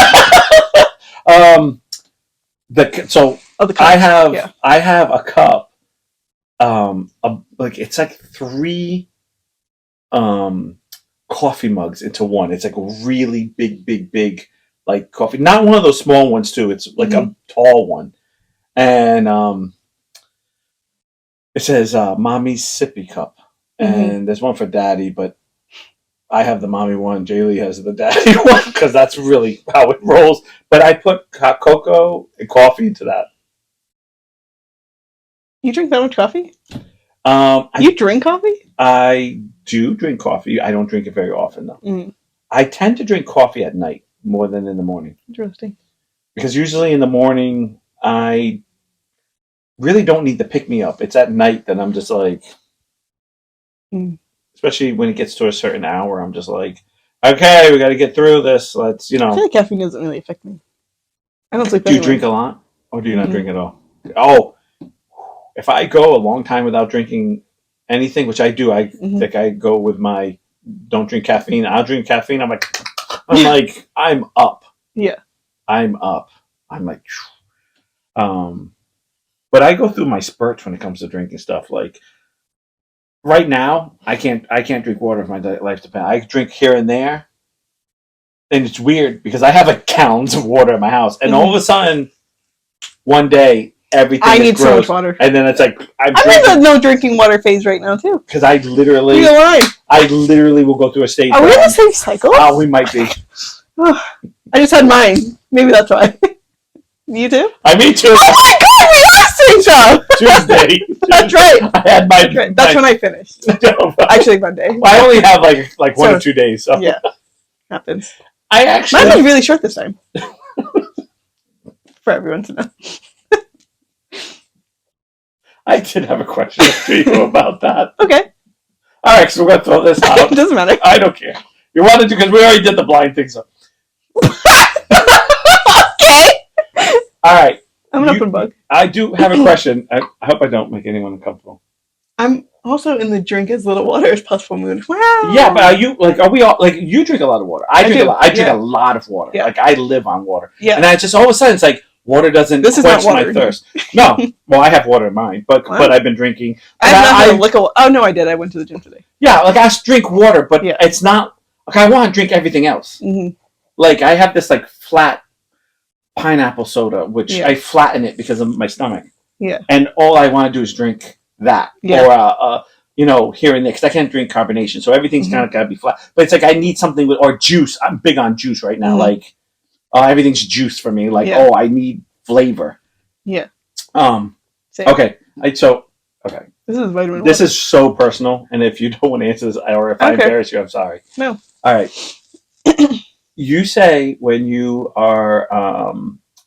I have a cup. It's like 3 coffee mugs into one. It's like a really big like coffee. Not one of those small ones too. It's like a tall one. And it says Mommy's sippy cup. And there's one for Daddy, but I have the mommy one. Jaylee has the daddy one because that's really how it rolls. But I put hot cocoa and coffee into that. You drink that much coffee? You drink coffee? I do drink coffee. I don't drink it very often though. Mm. I tend to drink coffee at night more than in the morning. Interesting. Because usually in the morning I really don't need to pick me up. It's at night that I'm just like, especially when it gets to a certain hour, I'm just like, okay, we got to get through this. Let's, I feel like caffeine doesn't really affect me. I don't sleep. Do you drink a lot, or do you not drink at all? Oh, if I go a long time without drinking anything, which I do, I think I go with my don't drink caffeine. I'll drink caffeine. I'm like, I'm up. Yeah. I'm up. I'm like, but I go through my spurts when it comes to drinking stuff. Like right now, I can't drink water if my life depends. I drink here and there, and it's weird because I have like gallons of water in my house, and all of a sudden, one day everything I is need gross, so much water, and then it's like I'm in the no drinking water phase right now too. because I literally will go through a stage. Are we in the same cycle? Oh, we might be. I just had mine. Maybe that's why. You too? Me too. Oh my god, we lost each other! Tuesday. That's right. I had my. That's, right. That's when I finished. Actually, Monday. Well, I only have like 1 or 2 days. So. Yeah, happens. I actually. Mine was really short this time. For everyone to know. I did have a question to you about that. Okay. All right, so we're gonna throw this out. It doesn't matter. I don't care. You wanted to because we already did the blind thing. So. Okay. All right. I'm an open book. I do have a question. I hope I don't make anyone uncomfortable. I'm also in the drink as little water as possible mood. Wow. Yeah, but are we all like you drink a lot of water? I drink a lot of water. Yeah. Like I live on water. Yeah. And I just all of a sudden it's like water doesn't quench my thirst. No. Well, I have water in mine, but I've been drinking. I have not had oh no, I did. I went to the gym today. Yeah, like I drink water, but it's not like I want to drink everything else. Mm-hmm. Like I have this like flat pineapple soda, which I flatten it because of my stomach. Yeah. And all I want to do is drink that. Yeah. Or here and there, because I can't drink carbonation, so everything's kind of got to be flat. But it's like I need something with or juice. I'm big on juice right now. Like, everything's juice for me. Like, I need flavor. Yeah. Same. Okay. Okay. This is vitamin. This is so personal, and if you don't want to answer this, or if I embarrass you, I'm sorry. No. All right. You say when you are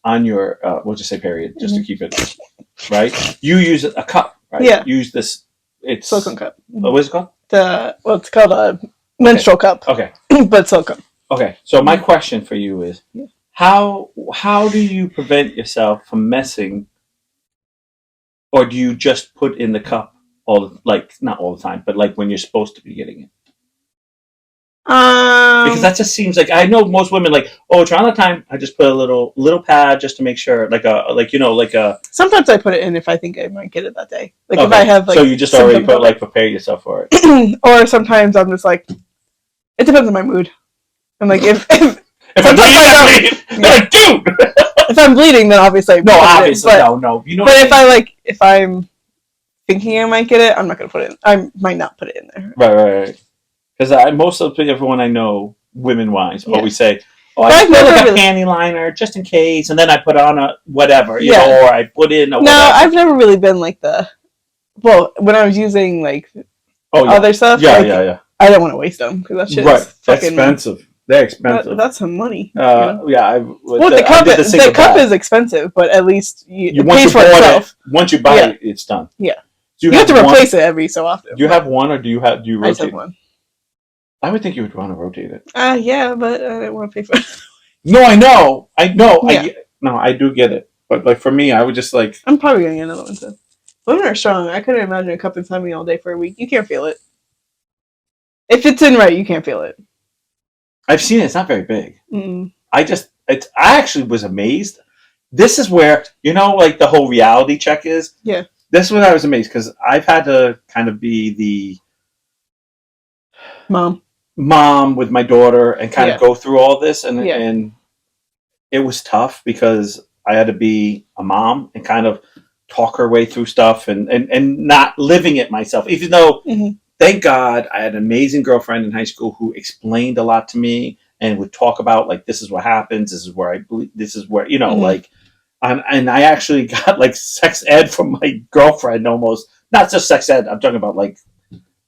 on your, we'll just say period, just to keep it right. You use a cup, right? Yeah. Use this. It's silicone cup. What is it called? It's called a menstrual cup. Okay. But silicone. Okay. So my question for you is, how do you prevent yourself from messing, or do you just put in the cup not all the time, but like when you're supposed to be getting it? Because that just seems like I know most women around the time I just put a little pad just to make sure Sometimes I put it in if I think I might get it that day. Like if I have so you just already prepare yourself for it. Or sometimes I'm just like, it depends on my mood. I'm like if sometimes I don't. Like, dude. If I'm bleeding, then obviously obviously no. You know. But if I'm thinking I might get it, I'm not gonna put it in. I might not put it in there. Right. Because most of everyone I know, women-wise, always say, I put a panty liner just in case, and then I put on a whatever, you know, or I put in a whatever. No, I've never really been like when I was using other stuff, I don't want to waste them because that shit is fucking expensive. They're expensive. That's some money. The cup is expensive, but at least it pays for itself. Once you buy it, it's done. Yeah. You have to replace it every so often. Do you have one, or do you rotate? I just have one. I would think you would want to rotate it. Yeah, but I didn't want to pay for it. No, I know. Yeah. I do get it. But for me, I would just I'm probably going to get another one too. Women are strong. I couldn't imagine a cup inside me all day for a week. You can't feel it. If it's in right, you can't feel it. I've seen it. It's not very big. Mm. I actually was amazed. This is where, the whole reality check is. Yeah. This is when I was amazed because I've had to kind of be the mom with my daughter and kind of go through all this and it was tough because I had to be a mom and kind of talk her way through stuff and not living it myself, even though thank God I had an amazing girlfriend in high school who explained a lot to me and would talk about this is what happens, this is where I believe, this is where and I actually got sex ed from my girlfriend, almost not just sex ed, I'm talking about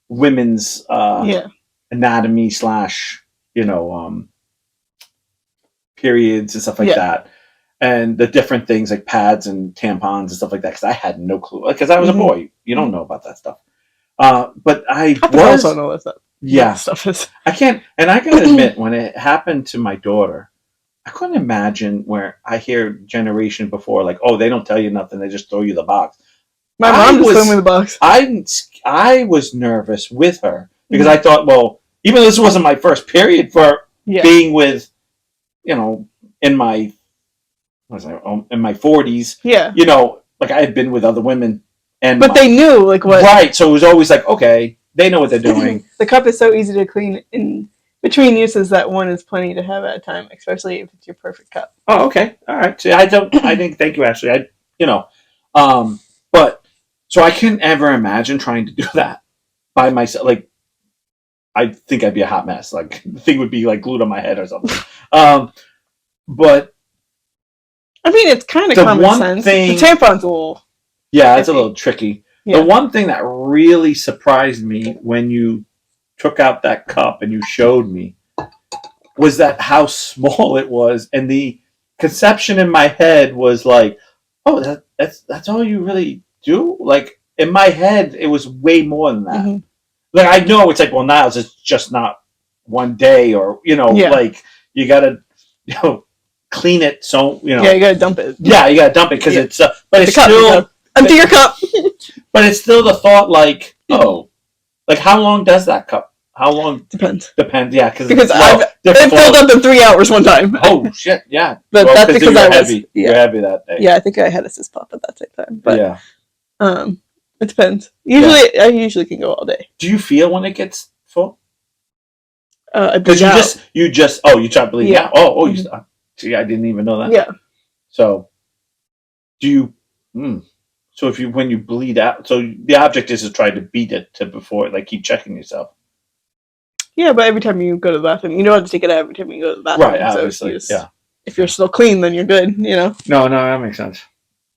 women's Yeah. anatomy / periods and stuff like Yeah. that, and the different things like pads and tampons and stuff like that. Because I had no clue. Because I was Mhm. a boy, you don't know about that stuff. But I Half the was. girls don't know what that Yeah, stuff is. I can't, and I gotta admit, when it happened to my daughter, I couldn't imagine where I hear generation before, like, oh, they don't tell you nothing, they just throw you the box. My I mom just was- threw me in the box. I was nervous with her because Mhm. I thought, well, even though this wasn't my first period for Yeah. being with, in my, in my 40s, Yeah. like I had been with other women, and But they knew like what. right, so it was always like, okay, they know what they're doing. The cup is so easy to clean in between uses that one is plenty to have at a time, especially if it's your perfect cup. Oh, okay, all right. See, I think. Thank you, Ashley. But so I couldn't ever imagine trying to do that by myself. Like, I think I'd be a hot mess. Like the thing would be like glued on my head or something. But I mean, it's kind of The common one sense. thing- The tampon's a little. yeah, it's a iffy. little tricky. Yeah. The one thing that really surprised me when you took out that cup and you showed me was that how small it was, and the conception in my head was like, oh, that's all you really do. Like in my head, it was way more than that. Mhm. Like I know it's like, well, now it's just not one day, or Yeah. like you gotta clean it. So Yeah, you gotta dump it. yeah, you gotta dump it because Yeah. it's but it's The cup, still. empty your cup. But it's still the thought, like, oh, like how long does that cup? How long Depends. depends? Yeah, because I've different filled flows. up in 3 hours one time. Oh shit, yeah. But that's because you're I was heavy. yeah. You're heavy that day. Yeah, I think I had a cyst pop at that same time. But yeah. it depends. Usually, I usually can go all day. Do you feel when it gets full? I Because bleed out. you try to bleed Yeah. out. Oh, see, I didn't even know that. Yeah. So, do you? So when you bleed out, so the object is to try to beat it to before, like keep checking yourself. Yeah, but every time you go to the bathroom, you don't have to take it out every time you go to the bathroom. Right, So obviously, you just- yeah. If you're still clean, then you're good, No, that makes sense.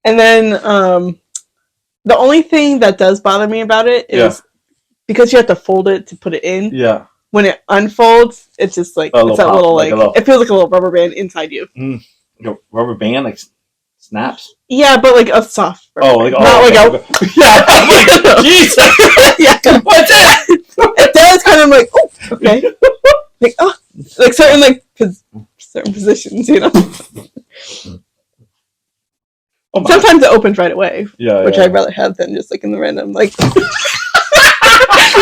And then the only thing that does bother me about it is because you have to fold it to put it in. Yeah. When it unfolds, it's just like A it's that little pop, little it feels like a little rubber band inside you. Like a rubber band, like snaps. Yeah, but like a soft rubber band. Not like a yeah. I'm like, Jesus. yeah. What's that? It does kind of like okay, like certain certain positions, Oh my. Sometimes it opens right away, Yeah. which I'd rather have than just like in the random like.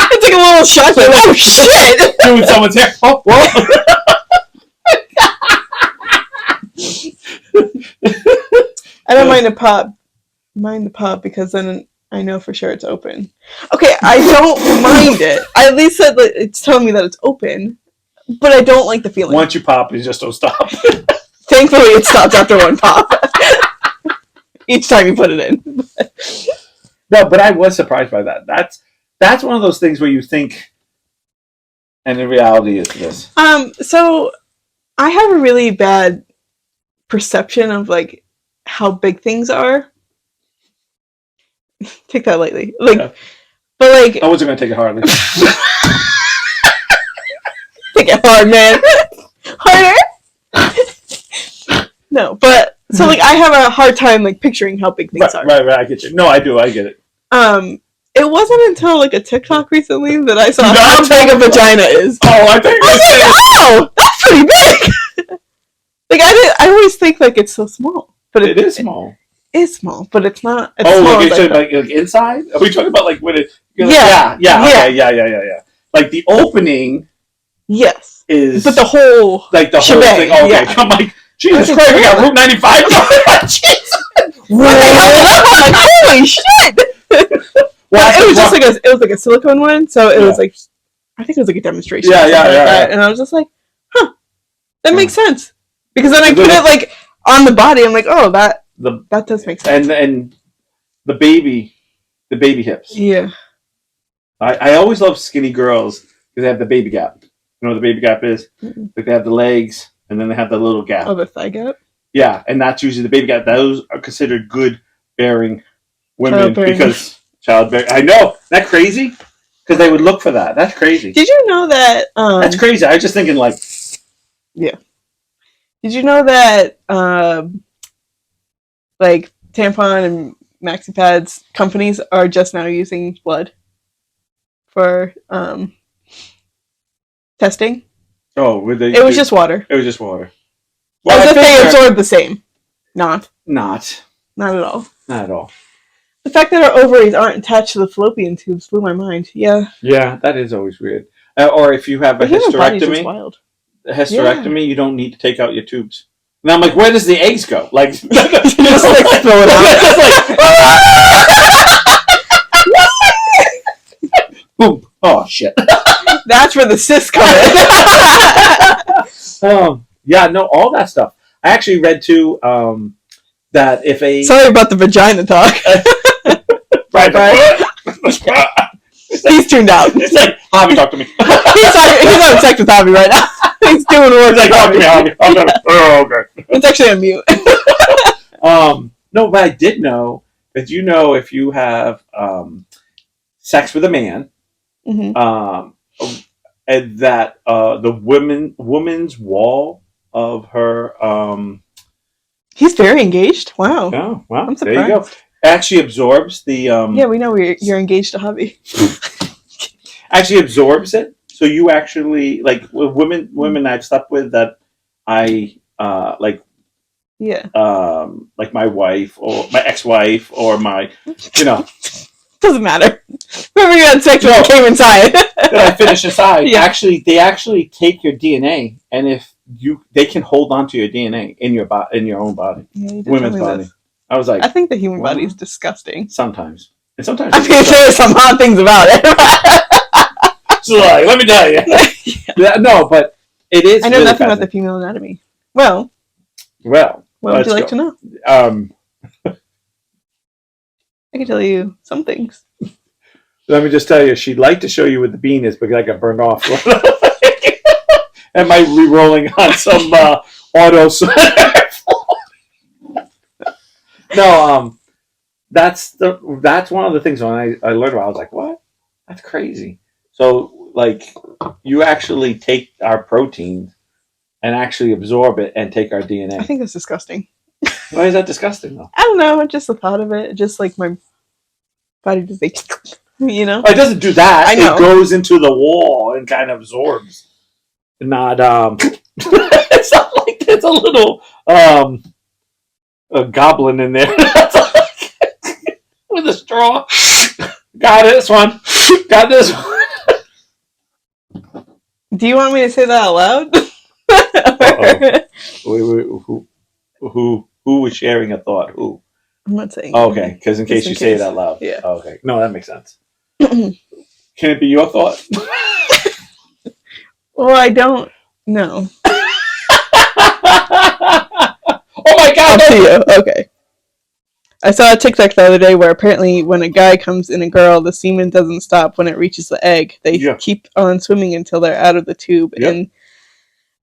It's like a little shock, like oh shit, doing someone's hair. Oh, well. I don't mind the pop because then I know for sure it's open. Okay, I don't mind it. I at least said that it's telling me that it's open, but I don't like the feeling. Once you pop, you just don't stop. Thankfully, it stops after one pop. Each time you put it in. No, but I was surprised by that. That's one of those things where you think, and the reality is this. So I have a really bad perception of like how big things are. Take that lightly, like, Yeah. but like I wasn't gonna take it hardly. take it hard, man, harder. No, but so like I have a hard time like picturing how big things are. Right. I get you. No, I do. I get it. It wasn't until like a TikTok recently that I saw No, how big a vagina is. Oh, I think I was like, oh, that's pretty big. Like I always think like it's so small, but it is small. It is small, but it's not. It's Oh, small like as you're I talking about like inside? Are we talking about like when it? Yeah. Okay, yeah. Like the opening yes, is, but the whole like the shebang, whole thing. Oh, okay, yeah. I'm like, Jesus I Christ, we got think- Route 95. Jesus. when they held it up, I'm like, holy shit! Well, It was like a silicone one, so it Yeah. was like I think it was like a demonstration. Yeah, or something yeah. like that. And I was just like, huh, that makes sense because then I The- put it like on the body. I'm like, oh, that does make sense. and the baby hips. Yeah. I always love skinny girls because they have the baby gap. You know what the baby gap is? Mm-mm. Like they have the legs and then they have the little gap. Oh, the thigh gap. Yeah, and that's usually the baby gap. Those are considered good bearing women Childbearing. because childbearing. I know, isn't that crazy? because they would look for that. That's crazy. Did you know that? That's crazy. I was just thinking like, yeah. Did you know that like tampon and maxi pads companies are just now using blood for testing? oh, would they? It was just water. It was just water. Well, as if they absorb the same. Not at all. Not at all. The fact that our ovaries aren't attached to the fallopian tubes blew my mind. Yeah. Yeah, that is always weird. Or if you have a hysterectomy, wild. you don't need to take out your tubes. And I'm like, where does the eggs go? Like, just like throw it out. Boom. Oh shit. That's where the cysts come in. Yeah, no, all that stuff. I actually read too that if a sorry about the vagina talk. right. He's tuned out. It's like, Javi, talk to me. he's having sex with Javi right now. He's doing work. He's like, talk to me, Javi. Oh, okay. It's actually on mute. No, but I did know that if you have sex with a man, mm-hmm. And that the woman's wall of her he's very engaged. Wow. Oh, well, I'm surprised. there you go. Actually absorbs the yeah, we know you're engaged to hubby. Actually absorbs it, so you actually like women I've slept with that I like. Yeah. Like my wife or my ex-wife or my, doesn't matter. Whoever you had sex with came inside. That I finish inside. Yeah. They actually take your DNA, and if they can hold on to your DNA in your own body, yeah, women's body. This. I was like, I think the human body is disgusting. Sometimes, and sometimes I can say some hot things about it. So like, let me tell you. Yeah. No, but it is. I know really nothing about the female anatomy. Well, what would you like to know? I can tell you some things. Let me just tell you, she'd like to show you what the bean is, but I got burned off. Am I re-rolling on some auto? No, that's one of the things when I learned about. I was like, what? That's crazy. So like, you actually take our proteins and actually absorb it and take our DNA. I think that's disgusting. Why is that disgusting though? I don't know. Just the thought of it. Just like my body just like, It doesn't do that. I know. It goes into the wall and kind of absorbs. Not it's not like there's a little a goblin in there with a straw. Got this one. Got this one. Do you want me to say that out loud? Wait, who was sharing a thought? Who? I'm not saying. Oh, okay, because in case you say it out loud. Yeah. Oh, okay. No, that makes sense. Can it be your thought? Well, I don't know. Oh my God! Up to you. Okay. I saw a TikTok the other day where apparently when a guy comes in a girl, the semen doesn't stop when it reaches the egg. They keep on swimming until they're out of the tube and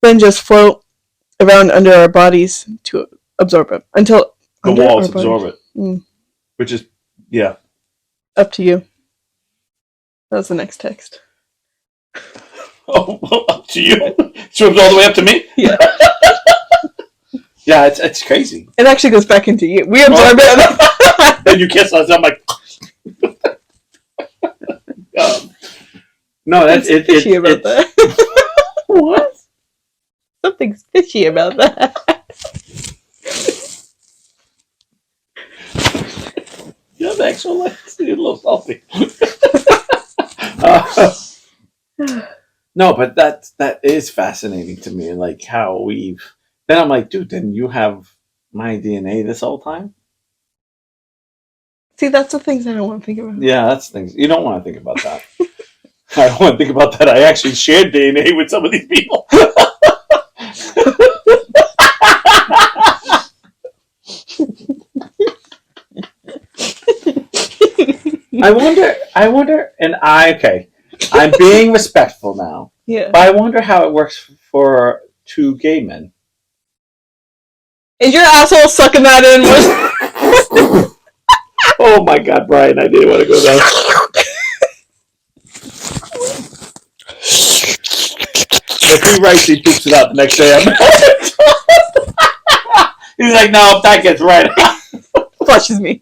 then just float around under our bodies to absorb it until the walls absorb it. Which is up to you. That was the next text. Oh, up to you. Swims all the way up to me. Yeah. Yeah, it's crazy. It actually goes back into you. We absorb it. Then you kiss us. I'm like, no, that's it's fishy about that. What? Something's fishy about that. You have extra legs. You're a little salty. No, but that is fascinating to me, and like how we've. Then I'm like, dude, then you have my DNA this whole time? See, that's the things I don't want to think about. Yeah, that's things you don't want to think about that. I don't want to think about that. I actually shared DNA with some of these people. I wonder, and I'm being respectful now. Yeah. But I wonder how it works for two gay men. Is your asshole sucking that in? Oh my God, Brian, I didn't want to go there. If he writes, he poops it out the next day. He's like, no, if that gets right. Flushes me.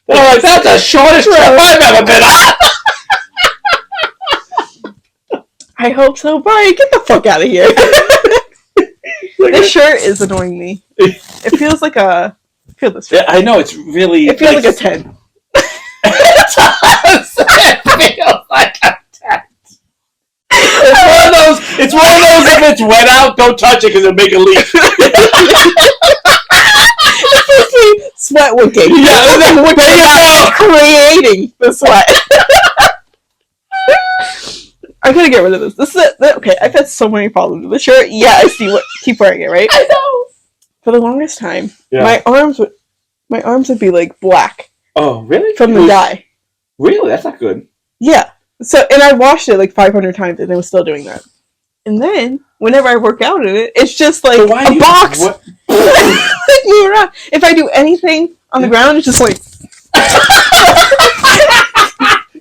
Like, that's the shortest trip I've ever been on. I hope so, Brian. Get the fuck out of here. This shirt is annoying me. It feels like a. Feel this. Yeah, I know, it's really. It feels like a 10. It feels like a 10. It's one of those. If it's wet out, don't touch it because it'll make a leak. Sweat wicking. Yeah, creating the sweat. I gotta get rid of this. This is okay. I've had so many problems with the shirt. Yeah, I see. Keep wearing it, right? I know. For the longest time, yeah. my arms would be like black. Oh, really? From the dye. Really? That's not good. Yeah. So, and I washed it like 500 times, and it was still doing that. And then, whenever I work out in it, it's just like a box. Like move around. If I do anything on the ground, it's just like.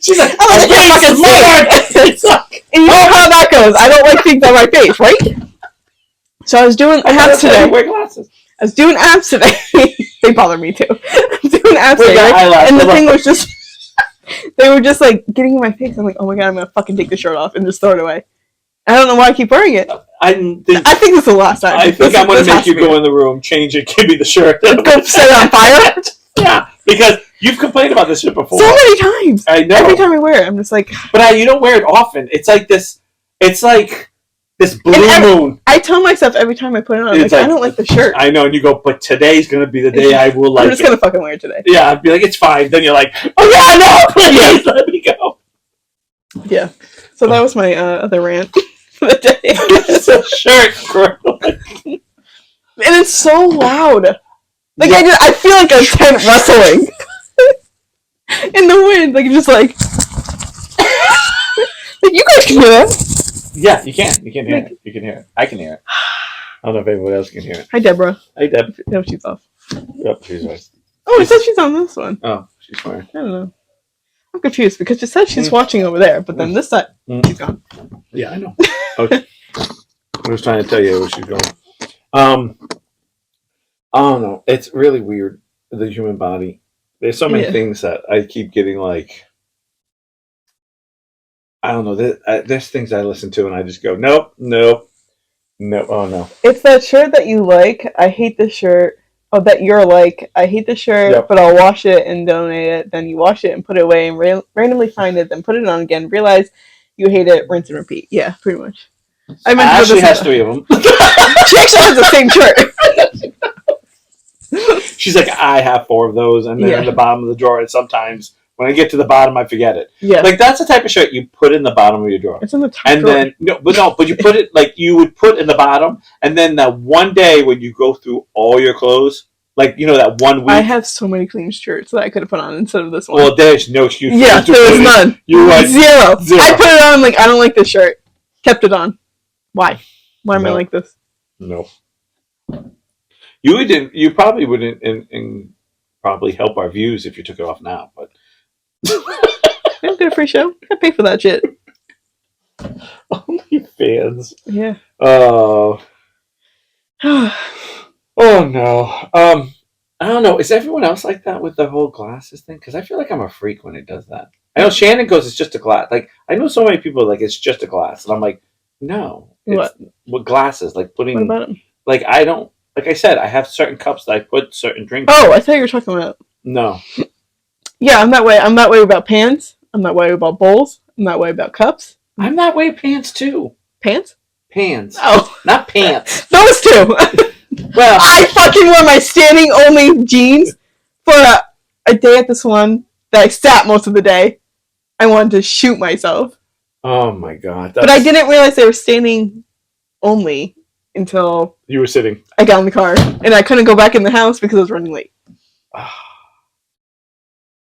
She's like, I'm like, yeah, fucking smart. And you know how that goes. I don't like things on my face, right? So I was doing abs today. Wear glasses. I was doing abs today. They bother me too. I was doing abs today, right? And the thing was just. They were just like getting in my face. I'm like, oh my god, I'm gonna fucking take the shirt off and just throw it away. I don't know why I keep wearing it. I think this is the last time. I think I'm gonna make you go in the room, change it, give me the shirt. Go set it on fire? Yeah, because you've complained about this shit before. So many times. I know. Every time I wear it, I'm just like. But you don't wear it often. It's like this. It's like this blue moon. I tell myself every time I put it on, I'm like, I don't like the shirt. I know, and you go, but today's gonna be the day I will like it. I'm just gonna fucking wear it today. Yeah, I'd be like, it's fine. Then you're like, oh yeah, no, please let me go. Yeah. So that was my other rant for the day. It's a shirt, girl. And it's so loud. Like I feel like a tent rustling in the wind. Like just like you guys can hear that. Yeah, you can. You can hear it. You can hear it. I can hear it. I don't know if anyone else can hear it. Hi, Deborah. Hi, Deb. No, she's off. Yep, she's right. Oh, it says she's on this one. Oh, she's fine. I don't know. I'm confused because it says she's watching over there, but then this side, she's gone. Yeah, I know. Okay. I was trying to tell you where she's going. I don't know. It's really weird, the human body. There's so many things that I keep getting like, I don't know. There's things I listen to and I just go, nope, oh no. It's that shirt that you like. I hate the shirt. Oh, that you're like, I hate the shirt, but I'll wash it and donate it. Then you wash it and put it away and randomly find it, then put it on again, realize you hate it, rinse and repeat. Yeah, pretty much. I meant Ashley has 3 of them. She actually has the same shirt. She's like, I have 4 of those, and they're in the bottom of the drawer, and sometimes when I get to the bottom, I forget it. Yeah. Like, that's the type of shirt you put in the bottom of your drawer. It's in the top drawer. And then, but you put it, like, you would put in the bottom, and then that one day when you go through all your clothes, like, that 1 week. I have so many clean shirts that I could have put on instead of this one. Well, there's no excuse for Yeah, there was none. You like Zero. I put it on, like, I don't like this shirt. Kept it on. Why? Why am I like this? No. You probably wouldn't and probably help our views if you took it off now, but I get a free show. I pay for that shit. Only fans. Yeah. Oh. Oh no. I don't know. Is everyone else like that with the whole glasses thing? Because I feel like I'm a freak when it does that. I know Shannon goes, it's just a glass. Like, I know so many people like it's just a glass, and I'm like, no. What? With glasses, like putting. What about them? Like, I don't. Like I said, I have certain cups that I put certain drinks. Oh, I thought you were talking about. No. Yeah, I'm that way. I'm that way about pans. I'm that way about bowls. I'm that way about cups. I'm that way with pants too. Pants? Pans. Oh, not pants. Those two. Well, I fucking wore my standing only jeans for a day at the salon that I sat most of the day. I wanted to shoot myself. Oh my god! But I didn't realize they were standing only until you were sitting. I got in the car and I couldn't go back in the house because I was running late.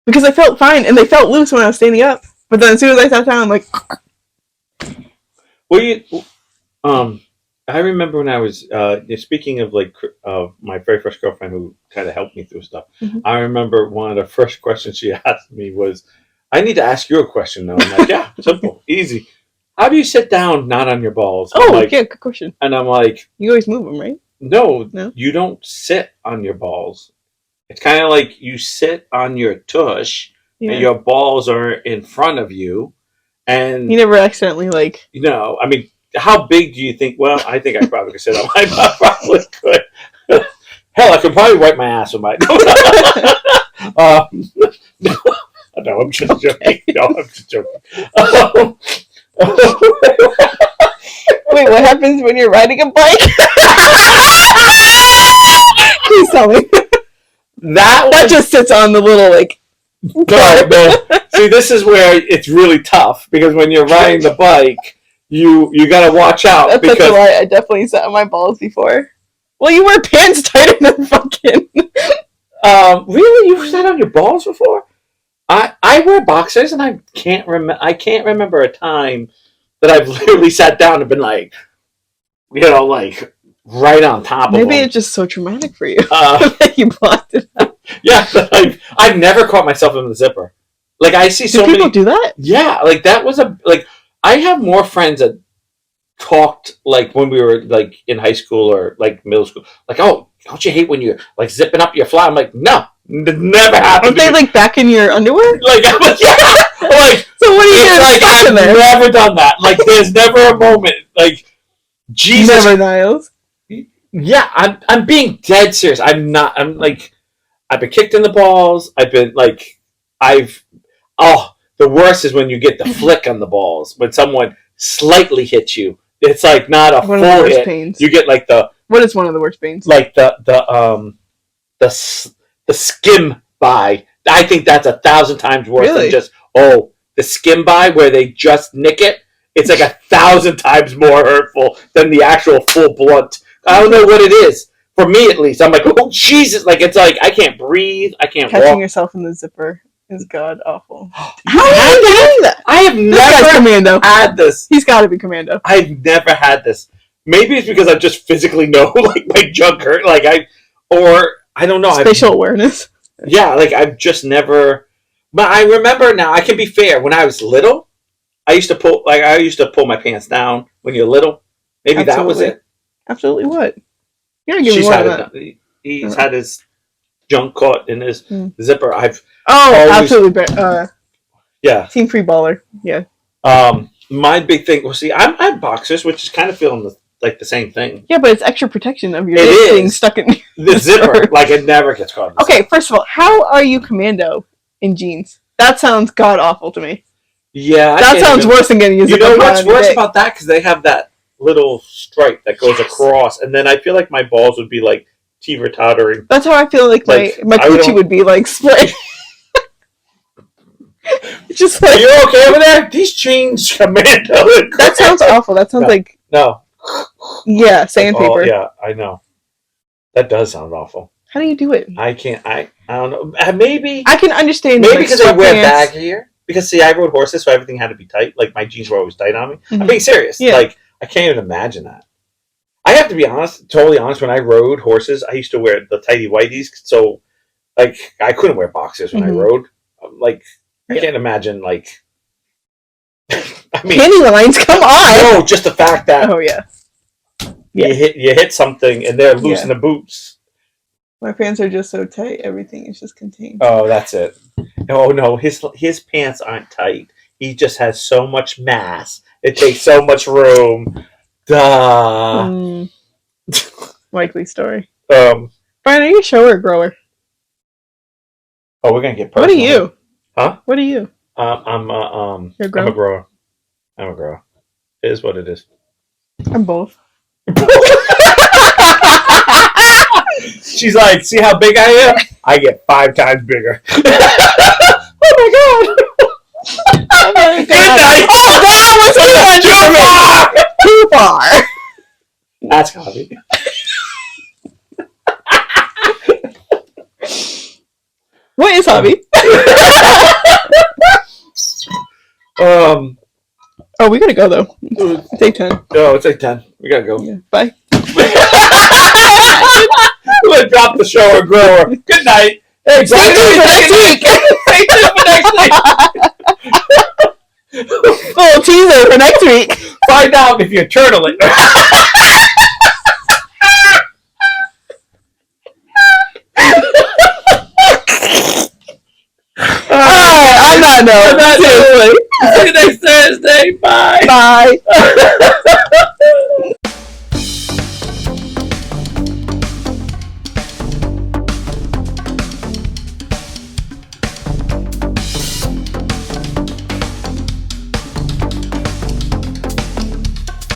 Because I felt fine and they felt loose when I was standing up. But then as soon as I sat down, I'm like. Well, I remember when I was speaking of like my very first girlfriend who kind of helped me through stuff. Mm-hmm. I remember one of the first questions she asked me was, I need to ask you a question now. I'm like, yeah, simple, easy. How do you sit down not on your balls? Oh, like, yeah, good question. And I'm like, you always move them, right? No, No? You don't sit on your balls. It's kind of like you sit on your tush, and your balls are in front of you, and you never accidentally like. I mean, how big do you think? Well, I think I probably could sit on my. I probably could. Hell, I could probably wipe my ass with my. No, I'm just joking. No, I'm just joking. Wait, what happens when you're riding a bike? Please tell me. That just sits on the little like. No. See, this is where it's really tough because when you're riding the bike, you got to watch out. That's a lie. I definitely sat on my balls before. Well, you wear pants tighter than fucking. Really, you've sat on your balls before? I wear boxers, and I can't remember a time that I've literally sat down and been like, like right on top of them. Maybe it's just so traumatic for you that you blocked it out. Yeah, I've never caught myself in the zipper. Like I see so many people do that. Yeah, like that was I have more friends that talked like when we were like in high school or like middle school. Like, oh, don't you hate when you're like zipping up your fly? I'm like, no, never happened. Aren't they like back in your underwear? Like, yeah. Like, so what are you doing? Like I've never done that. Like, there's never a moment. Like, Jesus. Never, Niles. Yeah, I'm being dead serious. I'm not. I'm like, I've been kicked in the balls. I've been like, the worst is when you get the flick on the balls when someone slightly hits you. It's like not a full hit. Pains. You get like the. What is one of the worst pains? Like the skim by. I think that's 1,000 times worse than just the skim by where they just nick it. It's like 1,000 times more hurtful than the actual full blunt. I don't know what it is. For me, at least, I'm like, oh Jesus! Like it's like I can't breathe. I can't Catching walk. yourself in the zipper is god awful. How are you doing that? I have never commando. Had this. He's got to be commando. I've never had this. Maybe it's because I just physically know like my junk hurt. Like I don't know. Spatial awareness. Yeah, like I've just never. But I remember now. I can be fair. When I was little, I used to pull my pants down when you're little. Maybe Absolutely. That was it. Absolutely what? You're gonna give me one of that. He's had his junk caught in his zipper. Absolutely. Yeah. Team free baller. Yeah. My big thing. Well, see, I'm boxers, which is kind of feeling like the same thing. Yeah, but it's extra protection of your dick being stuck in the zipper. Like it never gets caught. Okay, first of all, how are you commando in jeans? That sounds god awful to me. Yeah, that sounds worse than getting a zipper. You know what's worse about that? Because they have that little stripe that goes across, and then I feel like my balls would be like teeter-tottering. That's how I feel like my coochie would be like split. Just like, are you okay over there? These chains commando. That sounds awful. That sounds like yeah, sandpaper. Yeah, I know. That does sound awful. How do you do it? I can't. I don't know. Maybe I can understand. Maybe because I wear bag here. Because see, I rode horses, so everything had to be tight. Like my jeans were always tight on me. Mm-hmm. I'm being serious. Yeah. Like I can't even imagine that. I have to be honest, totally honest. When I rode horses, I used to wear the tighty whities, so like I couldn't wear boxers when I rode. Like I can't imagine like. I mean, penny lines. Come on. No, just the fact that. Oh yeah. You hit something and they're loose in the boots. My pants are just so tight. Everything is just contained. Oh, that's it. Oh no, his pants aren't tight. He just has so much mass. It takes so much room. Duh. Likely story. Brian, are you a shower or grower? Oh, we're gonna get personal. What are you? Huh? What are you? I'm a grower. I'm a grower. It is what it is. I'm both. She's like, see how big I am? I get 5 times bigger. Oh my god! Oh my god! Oh, that was too far. That's copy. What is hobby? Oh, we gotta go though. It's 8:10. No, it's 8:10. We gotta go. Yeah. Bye. We're gonna drop the show or grower. Good night. Hey, stay tuned for next week. Stay tuned for next week. Little teaser for next week. Find out if you're turtling. Alright, on that note, seriously. See you next Thursday. Bye. Bye.